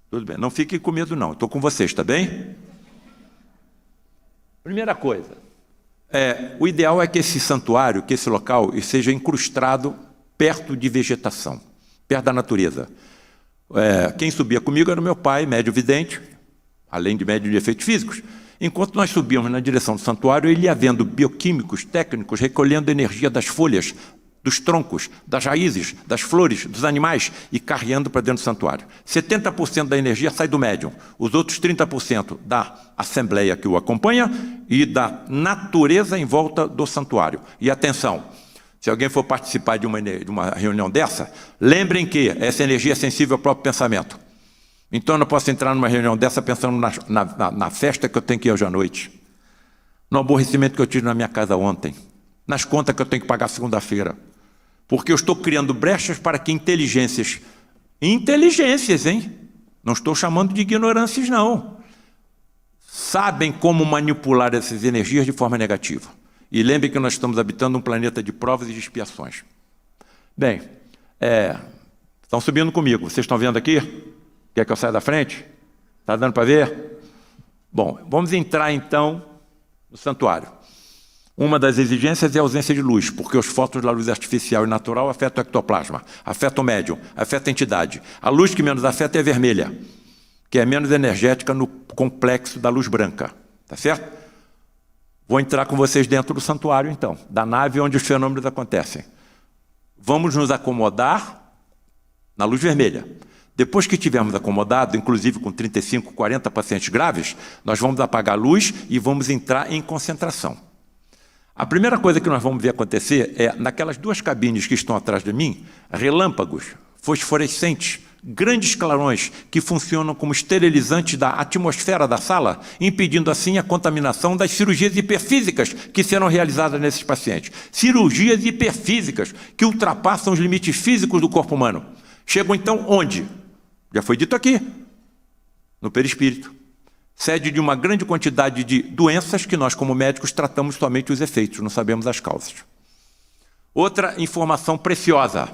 Tudo bem, não fiquem com medo não, estou com vocês, tá bem? Primeira coisa, o ideal é que esse santuário, que esse local, seja incrustado perto de vegetação, perto da natureza. Quem subia comigo era o meu pai, médio vidente, além de médio de efeitos físicos. Enquanto nós subíamos na direção do santuário, ele ia vendo bioquímicos, técnicos, recolhendo energia das folhas, dos troncos, das raízes, das flores, dos animais e carreando para dentro do santuário. 70% da energia sai do médium, os outros 30% da assembleia que o acompanha e da natureza em volta do santuário. E atenção, se alguém for participar de uma reunião dessa, lembrem que essa energia é sensível ao próprio pensamento. Então eu não posso entrar numa reunião dessa pensando na festa que eu tenho que ir hoje à noite, no aborrecimento que eu tive na minha casa ontem, nas contas que eu tenho que pagar segunda-feira. Porque eu estou criando brechas para que inteligências, hein? Não estou chamando de ignorâncias, não. Sabem como manipular essas energias de forma negativa. E lembrem que nós estamos habitando um planeta de provas e de expiações. Bem, estão subindo comigo. Vocês estão vendo aqui? Quer que eu saia da frente? Está dando para ver? Bom, vamos entrar então no santuário. Uma das exigências é a ausência de luz, porque os fótons da luz artificial e natural afetam o ectoplasma, afetam o médium, afetam a entidade. A luz que menos afeta é a vermelha, que é menos energética no complexo da luz branca. Tá certo? Vou entrar com vocês dentro do santuário, então, da nave onde os fenômenos acontecem. Vamos nos acomodar na luz vermelha. Depois que tivermos acomodado, inclusive com 35, 40 pacientes graves, nós vamos apagar a luz e vamos entrar em concentração. A primeira coisa que nós vamos ver acontecer é, naquelas duas cabines que estão atrás de mim, relâmpagos fosforescentes, grandes clarões que funcionam como esterilizantes da atmosfera da sala, impedindo assim a contaminação das cirurgias hiperfísicas que serão realizadas nesses pacientes. Cirurgias hiperfísicas que ultrapassam os limites físicos do corpo humano. Chegam então onde? Já foi dito aqui, no perispírito. Sede de uma grande quantidade de doenças que nós, como médicos, tratamos somente os efeitos, não sabemos as causas. Outra informação preciosa.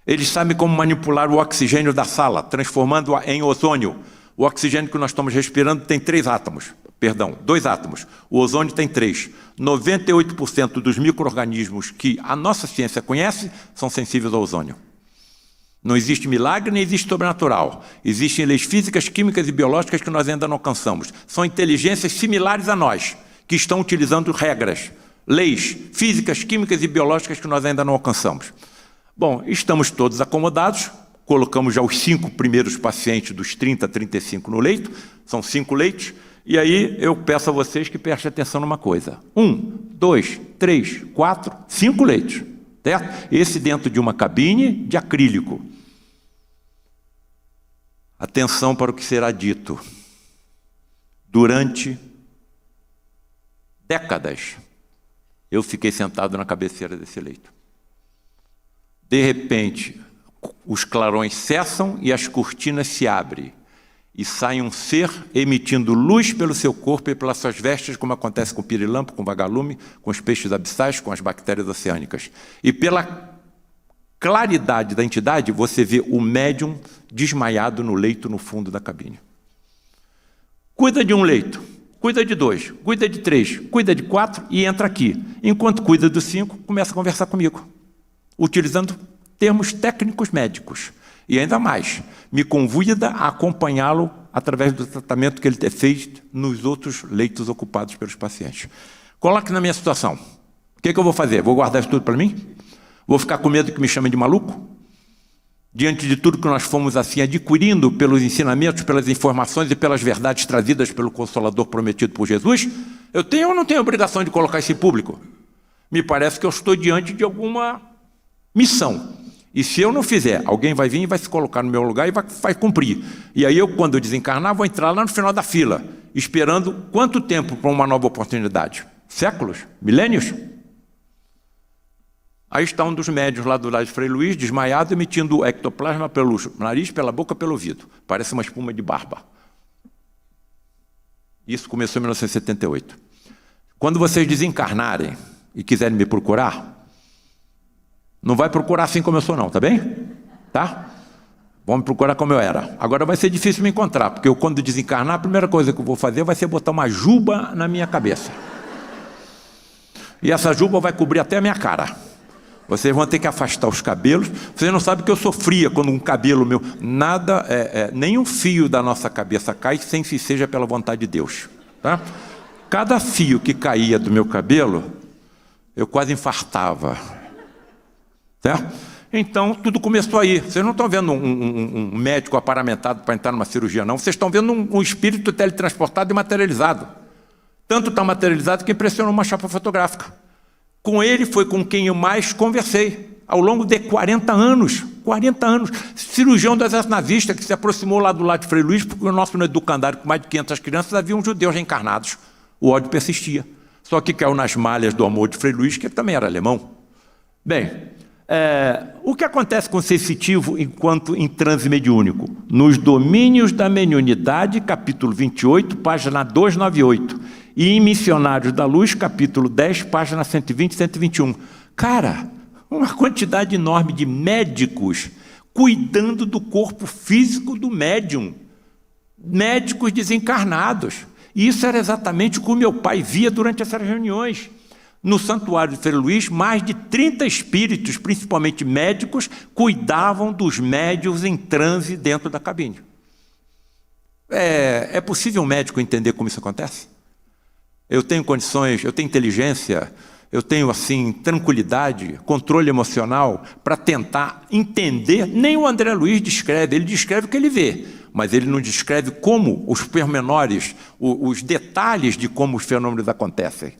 Eles sabem como manipular o oxigênio da sala, transformando-o em ozônio. O oxigênio que nós estamos respirando tem 2 átomos. O ozônio tem 3. 98% dos micro-organismos que a nossa ciência conhece são sensíveis ao ozônio. Não existe milagre, nem existe sobrenatural. Existem leis físicas, químicas e biológicas que nós ainda não alcançamos. São inteligências similares a nós, que estão utilizando regras, leis físicas, químicas e biológicas que nós ainda não alcançamos. Bom, estamos todos acomodados, colocamos já os 5 primeiros pacientes dos 30 a 35 no leito, são 5 leitos, e aí eu peço a vocês que prestem atenção numa coisa. 1, 2, 3, 4, 5 leitos, certo? Esse dentro de uma cabine de acrílico. Atenção para o que será dito. Durante décadas, eu fiquei sentado na cabeceira desse leito. De repente, os clarões cessam e as cortinas se abrem. E sai um ser emitindo luz pelo seu corpo e pelas suas vestes, como acontece com o pirilampo, com o vagalume, com os peixes abissais, com as bactérias oceânicas. E pela claridade da entidade, você vê o médium desmaiado no leito no fundo da cabine. Cuida de um leito, cuida de 2, cuida de 3, cuida de 4 e entra aqui. Enquanto cuida do 5, começa a conversar comigo, utilizando termos técnicos médicos. E ainda mais, me convida a acompanhá-lo através do tratamento que ele fez nos outros leitos ocupados pelos pacientes. Coloque na minha situação. O que eu vou fazer? Vou guardar isso tudo para mim? Vou ficar com medo que me chamem de maluco? Diante de tudo que nós fomos assim adquirindo pelos ensinamentos, pelas informações e pelas verdades trazidas pelo Consolador prometido por Jesus, eu tenho ou não tenho a obrigação de colocar isso em público? Me parece que eu estou diante de alguma missão. E se eu não fizer, alguém vai vir e vai se colocar no meu lugar e vai cumprir. E aí eu, quando eu desencarnar, vou entrar lá no final da fila, esperando quanto tempo para uma nova oportunidade? Séculos? Milênios? Aí está um dos médiuns lá do lado de Frei Luís, desmaiado, emitindo ectoplasma pelo nariz, pela boca, pelo ouvido. Parece uma espuma de barba. Isso começou em 1978. Quando vocês desencarnarem e quiserem me procurar, não vai procurar assim como eu sou não, tá bem? Tá? Vão me procurar como eu era. Agora vai ser difícil me encontrar, porque eu, quando desencarnar, a primeira coisa que eu vou fazer vai ser botar uma juba na minha cabeça. E essa juba vai cobrir até a minha cara. Vocês vão ter que afastar os cabelos. Vocês não sabem que eu sofria quando um cabelo meu... Nada, nem um fio da nossa cabeça cai sem que seja pela vontade de Deus. Tá? Cada fio que caía do meu cabelo, eu quase infartava. Certo? Então, tudo começou aí. Vocês não estão vendo um médico aparamentado para entrar numa cirurgia, não. Vocês estão vendo um espírito teletransportado e materializado. Tanto está materializado que impressionou uma chapa fotográfica. Com ele foi com quem eu mais conversei, ao longo de 40 anos. 40 anos. Cirurgião do exército nazista, que se aproximou lá do lado de Frei Luís, porque o nosso educandário, com mais de 500 crianças, havia judeus reencarnados. O ódio persistia. Só que caiu nas malhas do amor de Frei Luís, que também era alemão. Bem... o que acontece com o sensitivo enquanto em transe mediúnico? Nos domínios da mediunidade, capítulo 28, página 298. E em Missionários da Luz, capítulo 10, página 120 e 121. Cara, uma quantidade enorme de médicos cuidando do corpo físico do médium. Médicos desencarnados. E isso era exatamente o que o meu pai via durante essas reuniões. No santuário de Frei Luís, mais de 30 espíritos, principalmente médicos, cuidavam dos médiuns em transe dentro da cabine. É possível um médico entender como isso acontece? Eu tenho condições, eu tenho inteligência, eu tenho assim tranquilidade, controle emocional para tentar entender. Nem o André Luiz descreve, ele descreve o que ele vê, mas ele não descreve como os pormenores, os detalhes de como os fenômenos acontecem.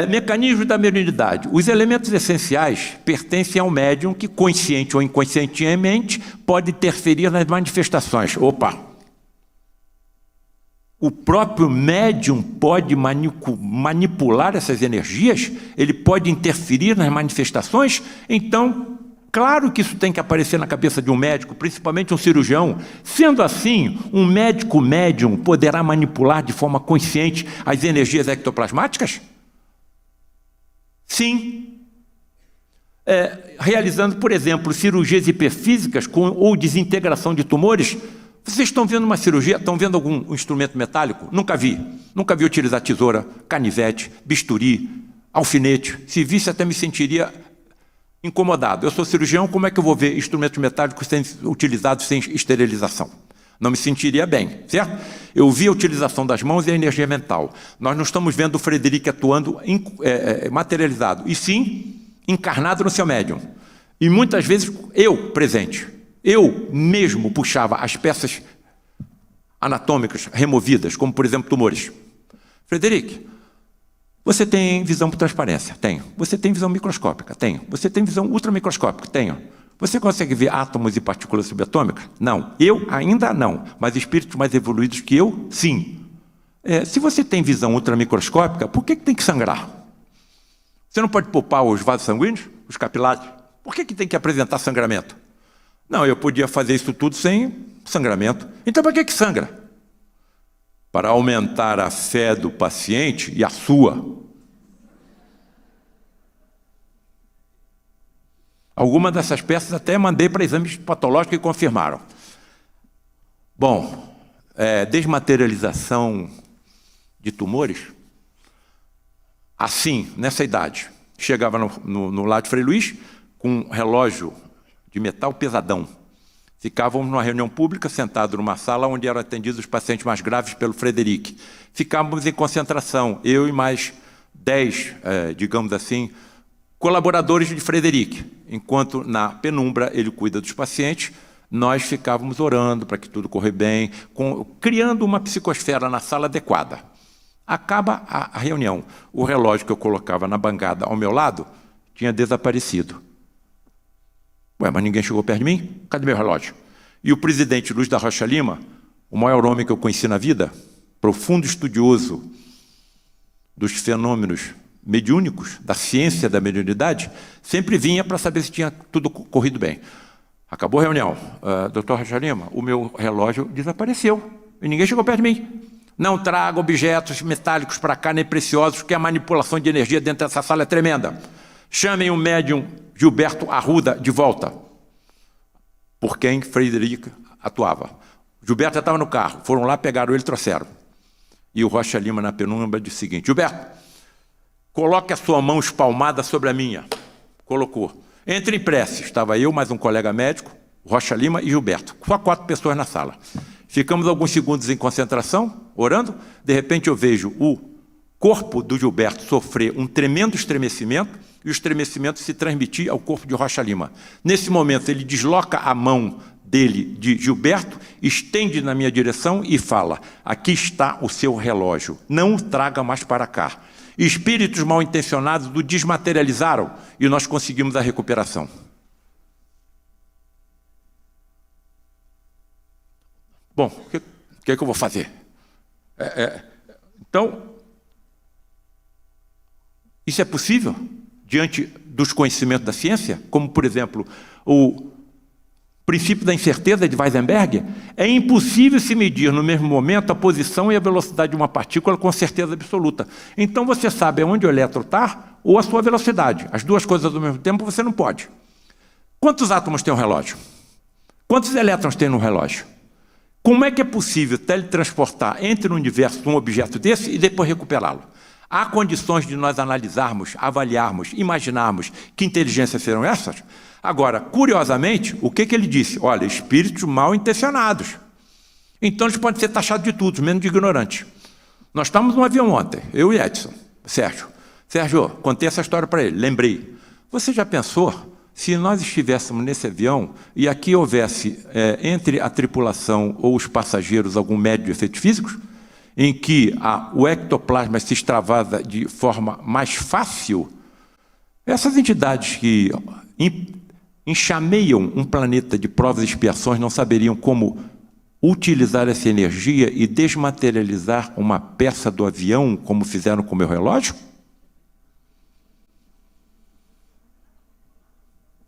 Mecanismo da mediunidade. Os elementos essenciais pertencem ao médium que, consciente ou inconscientemente, pode interferir nas manifestações. Opa! O próprio médium pode manipular essas energias? Ele pode interferir nas manifestações? Então, claro que isso tem que aparecer na cabeça de um médico, principalmente um cirurgião. Sendo assim, um médico médium poderá manipular de forma consciente as energias ectoplasmáticas? Sim. Realizando, por exemplo, cirurgias hiperfísicas ou desintegração de tumores. Vocês estão vendo uma cirurgia? Estão vendo algum instrumento metálico? Nunca vi. Nunca vi utilizar tesoura, canivete, bisturi, alfinete. Se visse, até me sentiria incomodado. Eu sou cirurgião, como é que eu vou ver instrumentos metálicos sendo utilizados sem esterilização? Não me sentiria bem, certo? Eu vi a utilização das mãos e a energia mental. Nós não estamos vendo o Frederic atuando materializado, e sim encarnado no seu médium. E muitas vezes eu presente. Eu mesmo puxava as peças anatômicas removidas, como por exemplo tumores. Frederic, você tem visão por transparência? Tenho. Você tem visão microscópica? Tenho. Você tem visão ultramicroscópica? Tenho. Você consegue ver átomos e partículas subatômicas? Não. Eu ainda não, mas espíritos mais evoluídos que eu, sim. Se você tem visão ultramicroscópica, por que tem que sangrar? Você não pode poupar os vasos sanguíneos, os capilares? Por que tem que apresentar sangramento? Não, eu podia fazer isso tudo sem sangramento. Então, para que sangra? Para aumentar a fé do paciente e a sua. Algumas dessas peças até mandei para exames patológicos e confirmaram. Bom, desmaterialização de tumores, assim, nessa idade, chegava no lar de Frei Luís com um relógio de metal pesadão. Ficávamos numa reunião pública, sentados numa sala onde eram atendidos os pacientes mais graves pelo Frederic. Ficávamos em concentração, eu e mais 10, digamos assim, colaboradores de Frederic. Enquanto na penumbra ele cuida dos pacientes, nós ficávamos orando para que tudo corra bem, criando uma psicosfera na sala adequada. Acaba a reunião. O relógio que eu colocava na bancada ao meu lado tinha desaparecido. Ué, mas ninguém chegou perto de mim? Cadê meu relógio? E o presidente Luiz da Rocha Lima, o maior homem que eu conheci na vida, profundo estudioso dos fenômenos mediúnicos, da ciência da mediunidade, sempre vinha para saber se tinha tudo corrido bem. Acabou a reunião. Doutor Rocha Lima, o meu relógio desapareceu e ninguém chegou perto de mim. Não traga objetos metálicos para cá, nem preciosos, porque a manipulação de energia dentro dessa sala é tremenda. Chamem o médium Gilberto Arruda de volta, por quem Frederic atuava. Gilberto já estava no carro, foram lá, pegaram ele e trouxeram. E o Rocha Lima, na penumbra, disse o seguinte: Gilberto, coloque a sua mão espalmada sobre a minha. Colocou. Entre em prece, estava eu, mais um colega médico, Rocha Lima e Gilberto. Só 4 pessoas na sala. Ficamos alguns segundos em concentração, orando. De repente eu vejo o corpo do Gilberto sofrer um tremendo estremecimento e o estremecimento se transmitir ao corpo de Rocha Lima. Nesse momento ele desloca a mão dele, de Gilberto, estende na minha direção e fala: aqui está o seu relógio, não o traga mais para cá. Espíritos mal intencionados o desmaterializaram e nós conseguimos a recuperação. Bom, o que é que eu vou fazer? Então, isso é possível diante dos conhecimentos da ciência? Como, por exemplo, o princípio da incerteza de Heisenberg? É impossível se medir no mesmo momento a posição e a velocidade de uma partícula com certeza absoluta. Então você sabe onde o elétron está ou a sua velocidade. As duas coisas ao mesmo tempo você não pode. Quantos átomos tem um relógio? Quantos elétrons tem no relógio? Como é que é possível teletransportar entre o universo um objeto desse e depois recuperá-lo? Há condições de nós analisarmos, avaliarmos, imaginarmos que inteligências serão essas? Agora, curiosamente, o que ele disse? Olha, espíritos mal intencionados. Então eles podem ser taxados de tudo, menos de ignorantes. Nós estávamos num avião ontem, eu e Edson, Sérgio. Sérgio, contei essa história para ele, lembrei. Você já pensou se nós estivéssemos nesse avião e aqui houvesse, entre a tripulação ou os passageiros, algum médio de efeitos físicos? em que o ectoplasma se extravasa de forma mais fácil, essas entidades que enxameiam um planeta de provas e expiações não saberiam como utilizar essa energia e desmaterializar uma peça do avião, como fizeram com o meu relógio?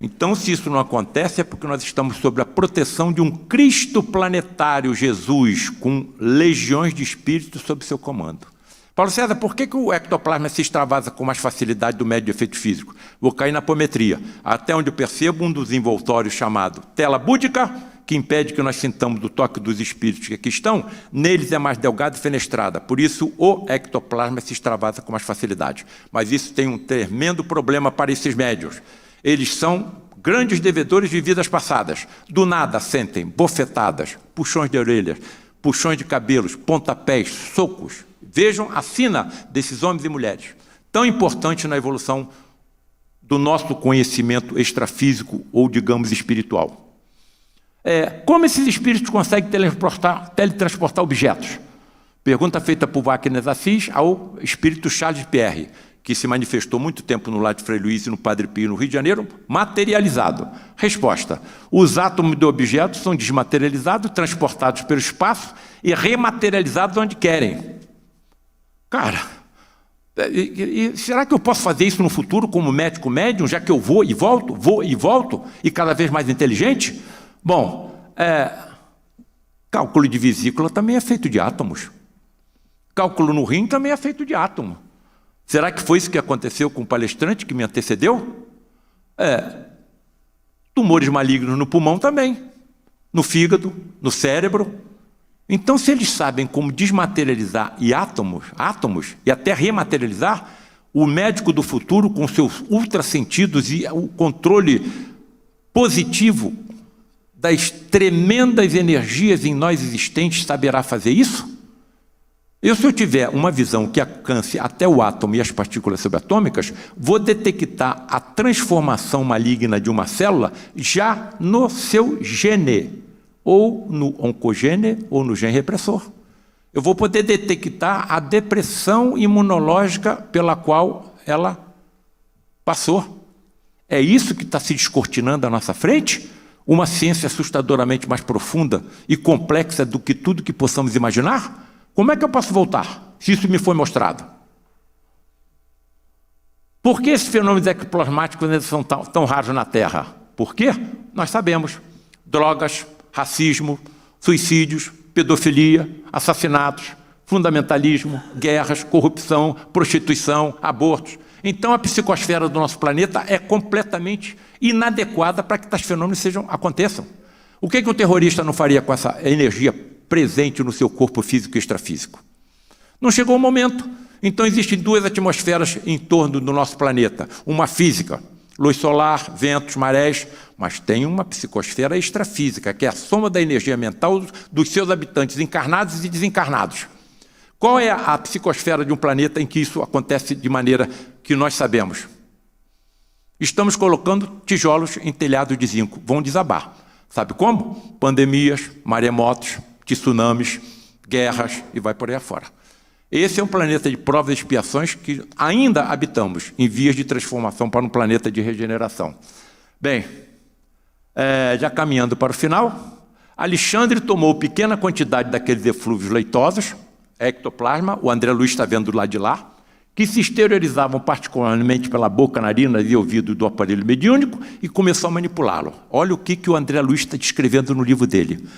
Então, se isso não acontece, é porque nós estamos sob a proteção de um Cristo planetário, Jesus, com legiões de espíritos sob seu comando. Paulo César, por que o ectoplasma se extravasa com mais facilidade do médio de efeito físico? Vou cair na apometria. Até onde eu percebo, um dos envoltórios chamado tela búdica, que impede que nós sintamos o toque dos espíritos que aqui estão, neles é mais delgado e fenestrada. Por isso, o ectoplasma se extravasa com mais facilidade. Mas isso tem um tremendo problema para esses médios. Eles são grandes devedores de vidas passadas. Do nada sentem bofetadas, puxões de orelhas, puxões de cabelos, pontapés, socos. Vejam a sina desses homens e mulheres, tão importante na evolução do nosso conhecimento extrafísico ou, digamos, espiritual. Como esses espíritos conseguem teletransportar objetos? Pergunta feita por Wagner Assis ao espírito Charles Pierre, que se manifestou muito tempo no lar de Frei Luís e no Padre Pio, no Rio de Janeiro, materializado. Resposta: os átomos do objeto são desmaterializados, transportados pelo espaço e rematerializados onde querem. Cara, será que eu posso fazer isso no futuro como médico médium, já que eu vou e volto, e cada vez mais inteligente? Bom, cálculo de vesícula também é feito de átomos. Cálculo no rim também é feito de átomo. Será que foi isso que aconteceu com o palestrante que me antecedeu? Tumores malignos no pulmão também, no fígado, no cérebro. Então, se eles sabem como desmaterializar átomos e até rematerializar, o médico do futuro, com seus ultrassentidos e o controle positivo das tremendas energias em nós existentes, saberá fazer isso? Se eu tiver uma visão que alcance até o átomo e as partículas subatômicas, vou detectar a transformação maligna de uma célula já no seu gene, ou no oncogene, ou no gene repressor. Eu vou poder detectar a depressão imunológica pela qual ela passou. É isso que está se descortinando à nossa frente? Uma ciência assustadoramente mais profunda e complexa do que tudo que possamos imaginar? Como é que eu posso voltar, se isso me foi mostrado? Por que esses fenômenos ectoplasmáticos ainda são tão raros na Terra? Por quê? Nós sabemos. Drogas, racismo, suicídios, pedofilia, assassinatos, fundamentalismo, guerras, corrupção, prostituição, abortos. Então a psicosfera do nosso planeta é completamente inadequada para que tais fenômenos aconteçam. O que um terrorista não faria com essa energia presente no seu corpo físico e extrafísico? Não chegou o momento. Então existem duas atmosferas em torno do nosso planeta. Uma física, luz solar, ventos, marés, mas tem uma psicosfera extrafísica, que é a soma da energia mental dos seus habitantes encarnados e desencarnados. Qual é a psicosfera de um planeta em que isso acontece de maneira que nós sabemos? Estamos colocando tijolos em telhado de zinco, vão desabar. Sabe como? Pandemias, maremotos, tsunamis, guerras e vai por aí afora. Esse é um planeta de provas e expiações que ainda habitamos em vias de transformação para um planeta de regeneração. Bem, já caminhando para o final, Alexandre tomou pequena quantidade daqueles eflúvios leitosos, ectoplasma, o André Luiz está vendo lá de lá, que se exteriorizavam particularmente pela boca, narinas e ouvido do aparelho mediúnico e começou a manipulá-lo. Olha o que o André Luiz está descrevendo no livro dele.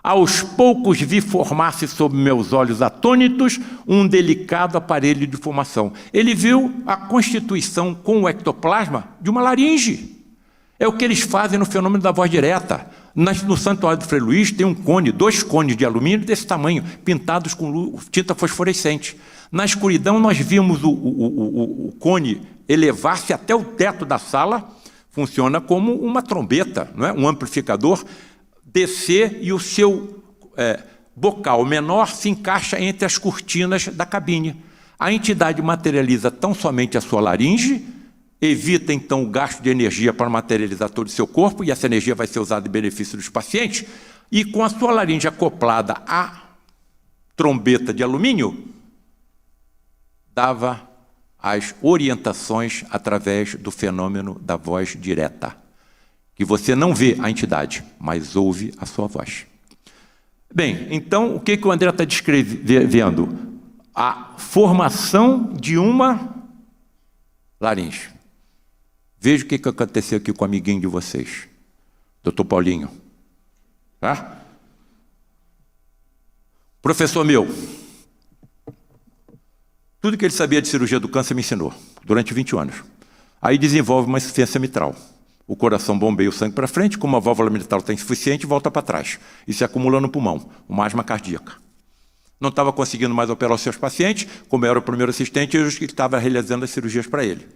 Aos poucos vi formar-se sob meus olhos atônitos um delicado aparelho de formação. Ele viu a constituição com o ectoplasma de uma laringe. É o que eles fazem no fenômeno da voz direta. No Santuário do Frei Luís tem um cone, 2 cones de alumínio desse tamanho, pintados com tinta fosforescente. Na escuridão nós vimos o cone elevar-se até o teto da sala, funciona como uma trombeta, não é? Um amplificador, descer e o seu bocal menor se encaixa entre as cortinas da cabine. A entidade materializa tão somente a sua laringe, evita então o gasto de energia para materializar todo o seu corpo, e essa energia vai ser usada em benefício dos pacientes, e com a sua laringe acoplada à trombeta de alumínio, dava as orientações através do fenômeno da voz direta, que você não vê a entidade, mas ouve a sua voz. Bem, então, o que o André está descrevendo? A formação de uma laringe. Veja o que aconteceu aqui com o amiguinho de vocês, doutor Paulinho. Tá? Professor meu, tudo que ele sabia de cirurgia do câncer me ensinou, durante 20 anos. Aí desenvolve uma insuficiência mitral. O coração bombeia o sangue para frente, como a válvula mitral está insuficiente, volta para trás. E se acumula no pulmão, uma asma cardíaca. Não estava conseguindo mais operar os seus pacientes, como eu era o primeiro assistente, eu estava realizando as cirurgias para ele.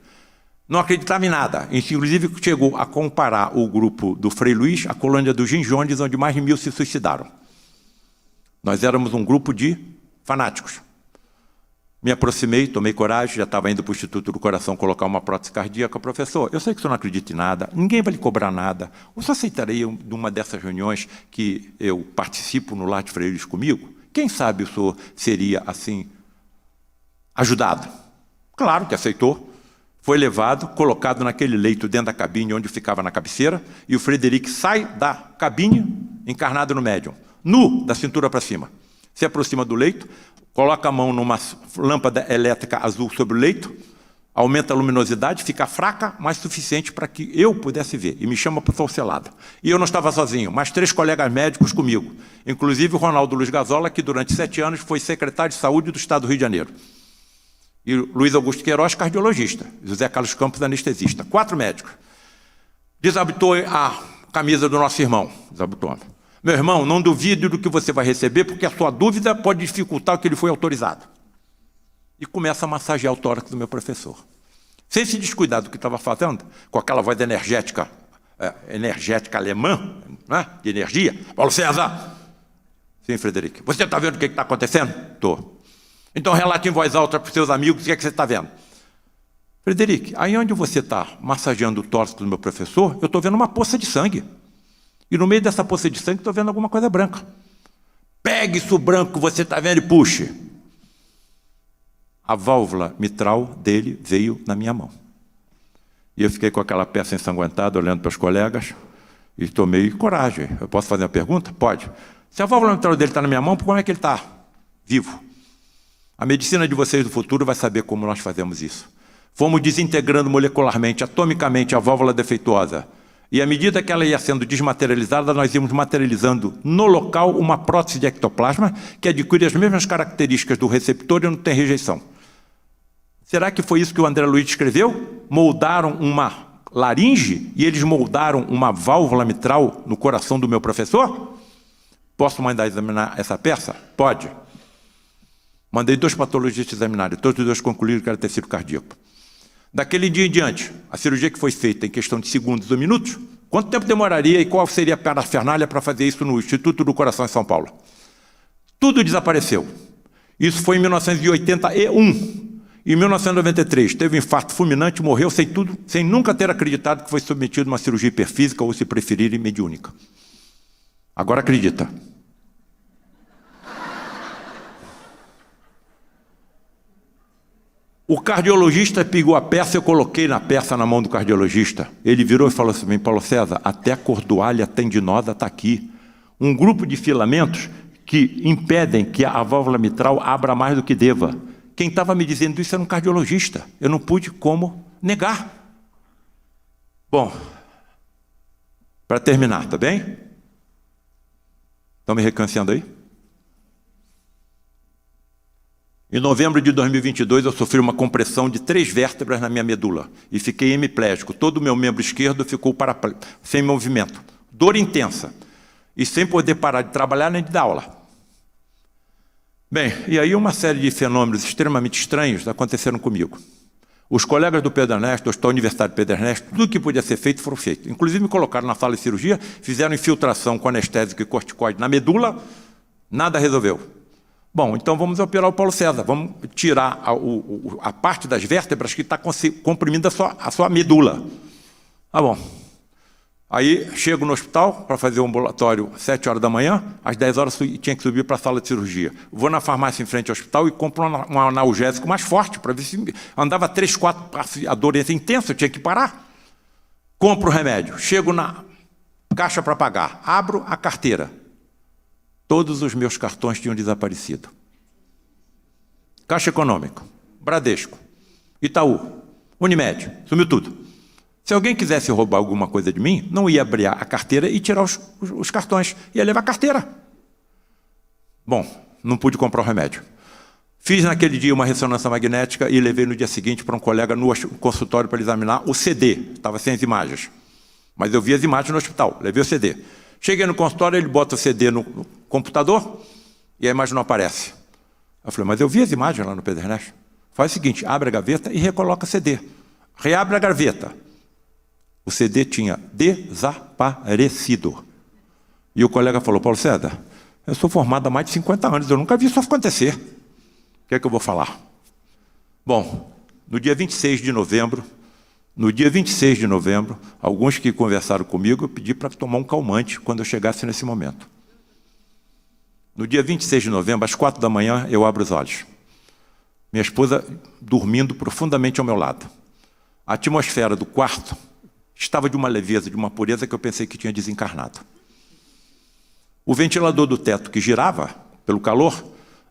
Não acreditava em nada. Inclusive, chegou a comparar o grupo do Frei Luís à colônia do Jim Jones, onde mais de 1000 se suicidaram. Nós éramos um grupo de fanáticos. Me aproximei, tomei coragem, já estava indo para o Instituto do Coração colocar uma prótese cardíaca. Professor, eu sei que o senhor não acredita em nada, ninguém vai lhe cobrar nada. O senhor aceitaria de uma dessas reuniões que eu participo no Lar de Frei Luís comigo? Quem sabe o senhor seria, assim, ajudado? Claro que aceitou. Foi levado, colocado naquele leito dentro da cabine onde ficava na cabeceira, e o Frederic sai da cabine, encarnado no médium, nu, da cintura para cima. Se aproxima do leito, coloca a mão numa lâmpada elétrica azul sobre o leito, aumenta a luminosidade, fica fraca, mas suficiente para que eu pudesse ver, e me chama para o falselado. E eu não estava sozinho, mas 3 colegas médicos comigo, inclusive o Ronaldo Luiz Gazola, que durante 7 anos foi secretário de saúde do Estado do Rio de Janeiro. E Luiz Augusto Queiroz, cardiologista. José Carlos Campos, anestesista. 4 médicos. Desabotou a camisa do nosso irmão. Desabotou. Meu irmão, não duvide do que você vai receber, porque a sua dúvida pode dificultar o que ele foi autorizado. E começa a massagear o tórax do meu professor. Sem se descuidar do que estava fazendo, com aquela voz energética alemã, né, de energia. Paulo César. Sim, Frederico. Você está vendo o que está acontecendo? Estou. Então relate em voz alta para os seus amigos o que é que você está vendo. Frederico, aí onde você está massageando o tórax do meu professor, eu estou vendo uma poça de sangue. E no meio dessa poça de sangue estou vendo alguma coisa branca. Pegue isso branco que você está vendo e puxe. A válvula mitral dele veio na minha mão. E eu fiquei com aquela peça ensanguentada, olhando para os colegas, e tomei coragem. Eu posso fazer uma pergunta? Pode. Se a válvula mitral dele está na minha mão, como é que ele está vivo? A medicina de vocês do futuro vai saber como nós fazemos isso. Fomos desintegrando molecularmente, atomicamente, a válvula defeituosa. E à medida que ela ia sendo desmaterializada, nós íamos materializando no local uma prótese de ectoplasma que adquire as mesmas características do receptor e não tem rejeição. Será que foi isso que o André Luiz escreveu? Moldaram uma laringe e eles moldaram uma válvula mitral no coração do meu professor? Posso mandar examinar essa peça? Pode. Mandei 2 patologistas examinarem, todos os 2 concluíram que era tecido cardíaco. Daquele dia em diante, a cirurgia que foi feita em questão de segundos ou minutos, quanto tempo demoraria e qual seria a parafernália para fazer isso no Instituto do Coração em São Paulo? Tudo desapareceu. Isso foi em 1981. Em 1993, teve um infarto fulminante, morreu sem nunca ter acreditado que foi submetido a uma cirurgia hiperfísica ou, se preferirem, mediúnica. Agora acredita. O cardiologista pegou a peça, eu coloquei na peça na mão do cardiologista. Ele virou e falou assim, Paulo César, até a cordoalha tendinosa está aqui. Um grupo de filamentos que impedem que a válvula mitral abra mais do que deva. Quem estava me dizendo isso era um cardiologista. Eu não pude como negar. Bom, para terminar, tá bem? Estão me recanciando aí? Em novembro de 2022, eu sofri uma compressão de 3 vértebras na minha medula e fiquei hemiplégico. Todo o meu membro esquerdo ficou sem movimento. Dor intensa. E sem poder parar de trabalhar nem de dar aula. Bem, e aí uma série de fenômenos extremamente estranhos aconteceram comigo. Os colegas do Pedro Ernesto, da Universidade Pedro Ernesto, tudo que podia ser feito foram feito. Inclusive me colocaram na sala de cirurgia, fizeram infiltração com anestésico e corticoide na medula, nada resolveu. Bom, então vamos operar o Paulo César, vamos tirar a parte das vértebras que está comprimindo a sua medula. Tá bom. Aí chego no hospital para fazer o ambulatório às 7 horas da manhã, às 10 horas tinha que subir para a sala de cirurgia. Vou na farmácia em frente ao hospital e compro um analgésico mais forte, para ver se andava 3, 4 passos, a dor ia ser intensa, eu tinha que parar. Compro o remédio, chego na caixa para pagar, abro a carteira. Todos os meus cartões tinham desaparecido. Caixa Econômica, Bradesco, Itaú, Unimed, sumiu tudo. Se alguém quisesse roubar alguma coisa de mim, não ia abrir a carteira e tirar os cartões, ia levar a carteira. Bom, não pude comprar o remédio. Fiz naquele dia uma ressonância magnética e levei no dia seguinte para um colega no consultório para examinar o CD, estava sem as imagens. Mas eu vi as imagens no hospital, levei o CD. Cheguei no consultório, ele bota o CD no computador e a imagem não aparece. Eu falei, mas eu vi as imagens lá no Pedro Ernesto. Faz o seguinte, abre a gaveta e recoloca o CD. Reabre a gaveta. O CD tinha desaparecido. E o colega falou, Paulo César, eu sou formado há mais de 50 anos, eu nunca vi isso acontecer. O que é que eu vou falar? Bom, no dia 26 de novembro, alguns que conversaram comigo, eu pedi para tomar um calmante quando eu chegasse nesse momento. No dia 26 de novembro, às 4 da manhã, eu abro os olhos. Minha esposa dormindo profundamente ao meu lado. A atmosfera do quarto estava de uma leveza, de uma pureza que eu pensei que tinha desencarnado. O ventilador do teto que girava, pelo calor,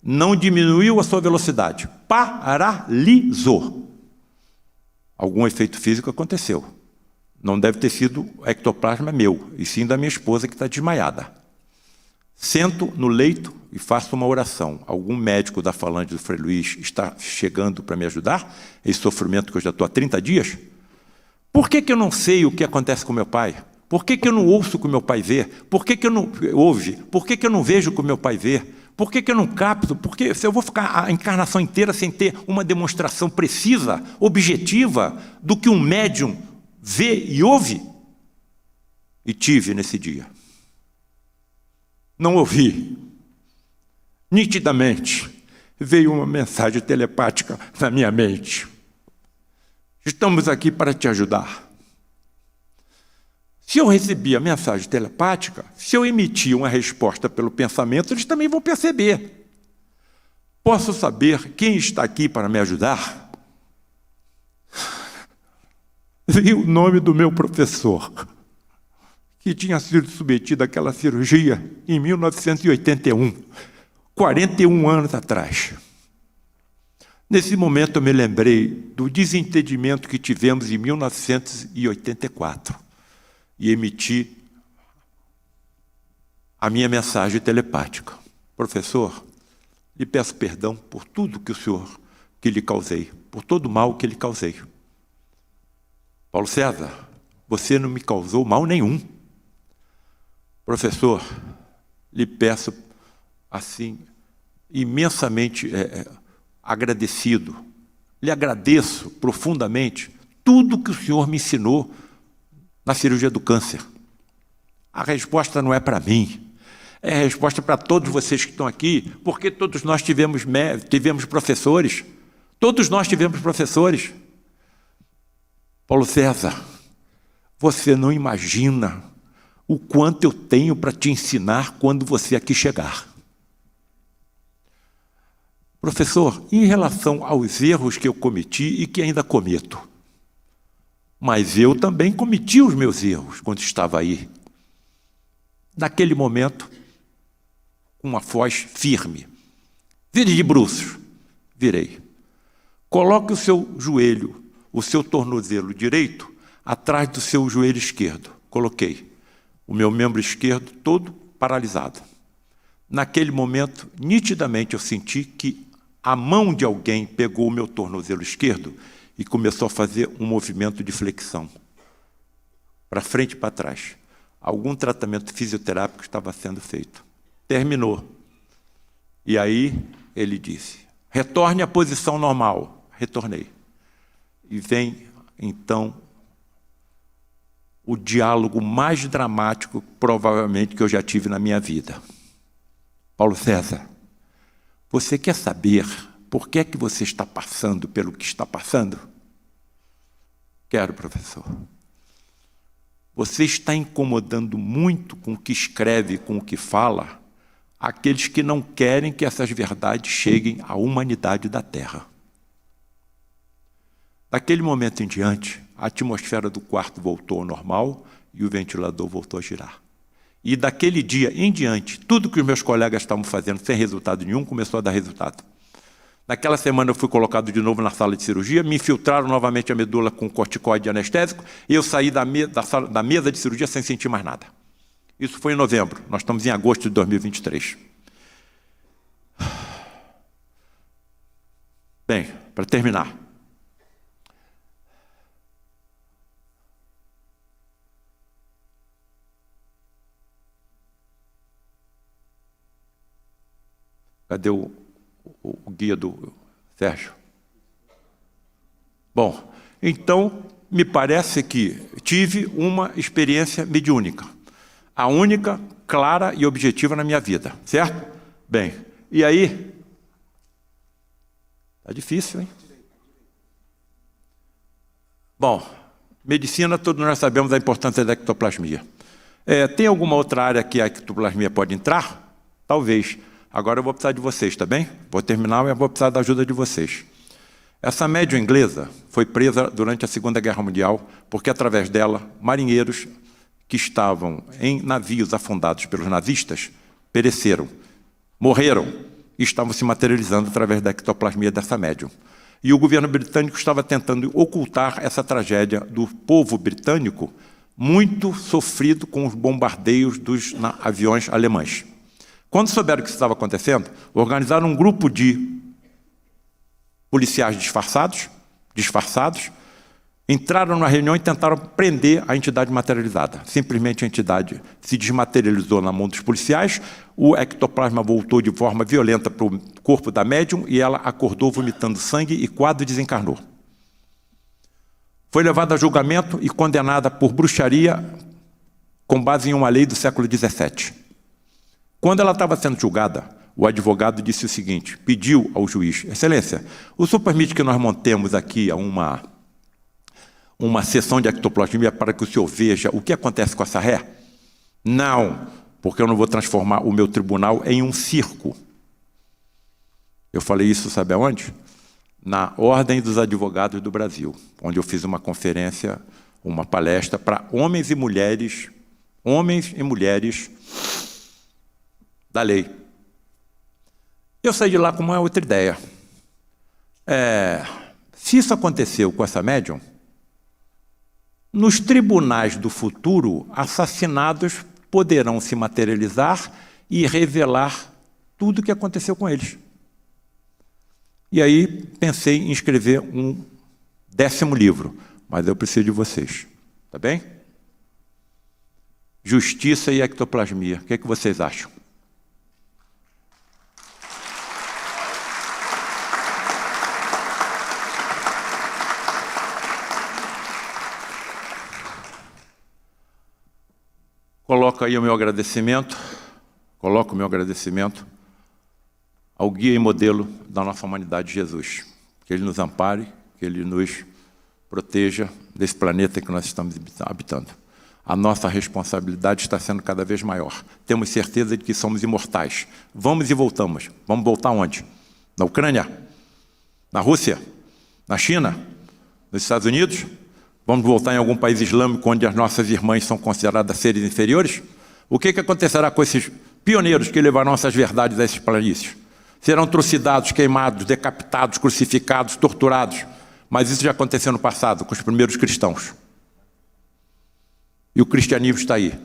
não diminuiu a sua velocidade, paralisou. Algum efeito físico aconteceu. Não deve ter sido ectoplasma meu, e sim da minha esposa que está desmaiada. Sento no leito e faço uma oração. Algum médico da falange do Frei Luís está chegando para me ajudar? Esse sofrimento que eu já estou há 30 dias? Por que eu não sei o que acontece com meu pai? Por que eu não ouço o que meu pai vê? Por que eu não ouve? Por que eu não vejo o que meu pai vê? Por que eu não capto? Porque se eu vou ficar a encarnação inteira sem ter uma demonstração precisa, objetiva, do que um médium vê e ouve? E tive nesse dia. Não ouvi. Nitidamente veio uma mensagem telepática na minha mente. Estamos aqui para te ajudar. Se eu recebi a mensagem telepática, se eu emitir uma resposta pelo pensamento, eles também vão perceber. Posso saber quem está aqui para me ajudar? Veio o nome do meu professor, que tinha sido submetido àquela cirurgia em 1981, 41 anos atrás. Nesse momento eu me lembrei do desentendimento que tivemos em 1984 e emiti a minha mensagem telepática. Professor, lhe peço perdão por tudo que lhe causei, por todo o mal que lhe causei. Paulo César, você não me causou mal nenhum. Professor, lhe peço assim, imensamente agradecido, lhe agradeço profundamente tudo que o senhor me ensinou na cirurgia do câncer. A resposta não é para mim, é a resposta para todos vocês que estão aqui, porque todos nós tivemos professores, todos nós tivemos professores. Paulo César, você não imagina o quanto eu tenho para te ensinar quando você aqui chegar. Professor, em relação aos erros que eu cometi e que ainda cometo, mas eu também cometi os meus erros quando estava aí. Naquele momento, com uma voz firme, vire de bruços, virei. Coloque o seu joelho, o seu tornozelo direito, atrás do seu joelho esquerdo. Coloquei o meu membro esquerdo todo paralisado. Naquele momento, nitidamente eu senti que a mão de alguém pegou o meu tornozelo esquerdo e começou a fazer um movimento de flexão, para frente e para trás. Algum tratamento fisioterápico estava sendo feito. Terminou. E aí ele disse, retorne à posição normal. Retornei. E vem, então, o diálogo mais dramático, provavelmente, que eu já tive na minha vida. Paulo César, você quer saber por que é que você está passando pelo que está passando? Quero, professor. você está incomodando muito com o que escreve, com o que fala, aqueles que não querem que essas verdades cheguem à humanidade da Terra. Daquele momento em diante, a atmosfera do quarto voltou ao normal e o ventilador voltou a girar. E daquele dia em diante, tudo que os meus colegas estavam fazendo sem resultado nenhum começou a dar resultado. Naquela semana eu fui colocado de novo na sala de cirurgia, me infiltraram novamente a medula com corticoide anestésico e eu saí da mesa de cirurgia sem sentir mais nada. Isso foi em novembro, nós estamos em agosto de 2023. Bem, para terminar. Cadê o guia do Sérgio? Bom, então, me parece que tive uma experiência mediúnica. A única, clara e objetiva na minha vida, certo? Bem, e aí? Tá difícil, hein? Bom, medicina, todos nós sabemos a importância da ectoplasmia. Tem alguma outra área que a ectoplasmia pode entrar? Talvez. Agora eu vou precisar de vocês, tá bem? Vou terminar, mas vou precisar da ajuda de vocês. Essa médium inglesa foi presa durante a Segunda Guerra Mundial, porque através dela, marinheiros que estavam em navios afundados pelos nazistas, pereceram, morreram e estavam se materializando através da ectoplasmia dessa médium. E o governo britânico estava tentando ocultar essa tragédia do povo britânico, muito sofrido com os bombardeios dos aviões alemães. Quando souberam que isso estava acontecendo, organizaram um grupo de policiais disfarçados, entraram na reunião e tentaram prender a entidade materializada. Simplesmente a entidade se desmaterializou na mão dos policiais, o ectoplasma voltou de forma violenta para o corpo da médium e ela acordou vomitando sangue e quase desencarnou. Foi levada a julgamento e condenada por bruxaria com base em uma lei do século XVII. Quando ela estava sendo julgada, o advogado disse o seguinte, pediu ao juiz, Excelência, o senhor permite que nós montemos aqui uma sessão de ectoplasmia para que o senhor veja o que acontece com essa ré? Não, porque eu não vou transformar o meu tribunal em um circo. Eu falei isso, sabe aonde? Na Ordem dos Advogados do Brasil, onde eu fiz uma conferência, uma palestra para homens e mulheres da lei. Eu saí de lá com uma outra ideia. Se isso aconteceu com essa médium, nos tribunais do futuro, assassinados poderão se materializar e revelar tudo o que aconteceu com eles. E aí pensei em escrever um 10º livro, mas eu preciso de vocês, tá bem? Justiça e ectoplasmia. O que é que vocês acham? Coloco aí o meu agradecimento, ao guia e modelo da nossa humanidade, Jesus. Que Ele nos ampare, que Ele nos proteja desse planeta que nós estamos habitando. A nossa responsabilidade está sendo cada vez maior. Temos certeza de que somos imortais. Vamos e voltamos. Vamos voltar onde? Na Ucrânia? Na Rússia? Na China? Nos Estados Unidos? Vamos voltar em algum país islâmico onde as nossas irmãs são consideradas seres inferiores? O que acontecerá com esses pioneiros que levarão essas verdades a esses planícies? Serão trucidados, queimados, decapitados, crucificados, torturados. Mas isso já aconteceu no passado, com os primeiros cristãos. E o cristianismo está aí.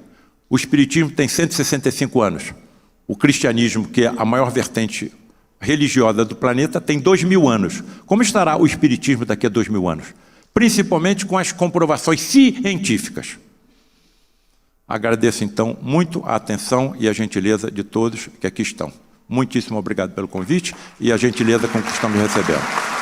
O espiritismo tem 165 anos. O cristianismo, que é a maior vertente religiosa do planeta, tem 2000 anos. Como estará o espiritismo daqui a 2000 anos? Principalmente com as comprovações científicas. Agradeço, então, muito a atenção e a gentileza de todos que aqui estão. Muitíssimo obrigado pelo convite e a gentileza com que estamos recebendo.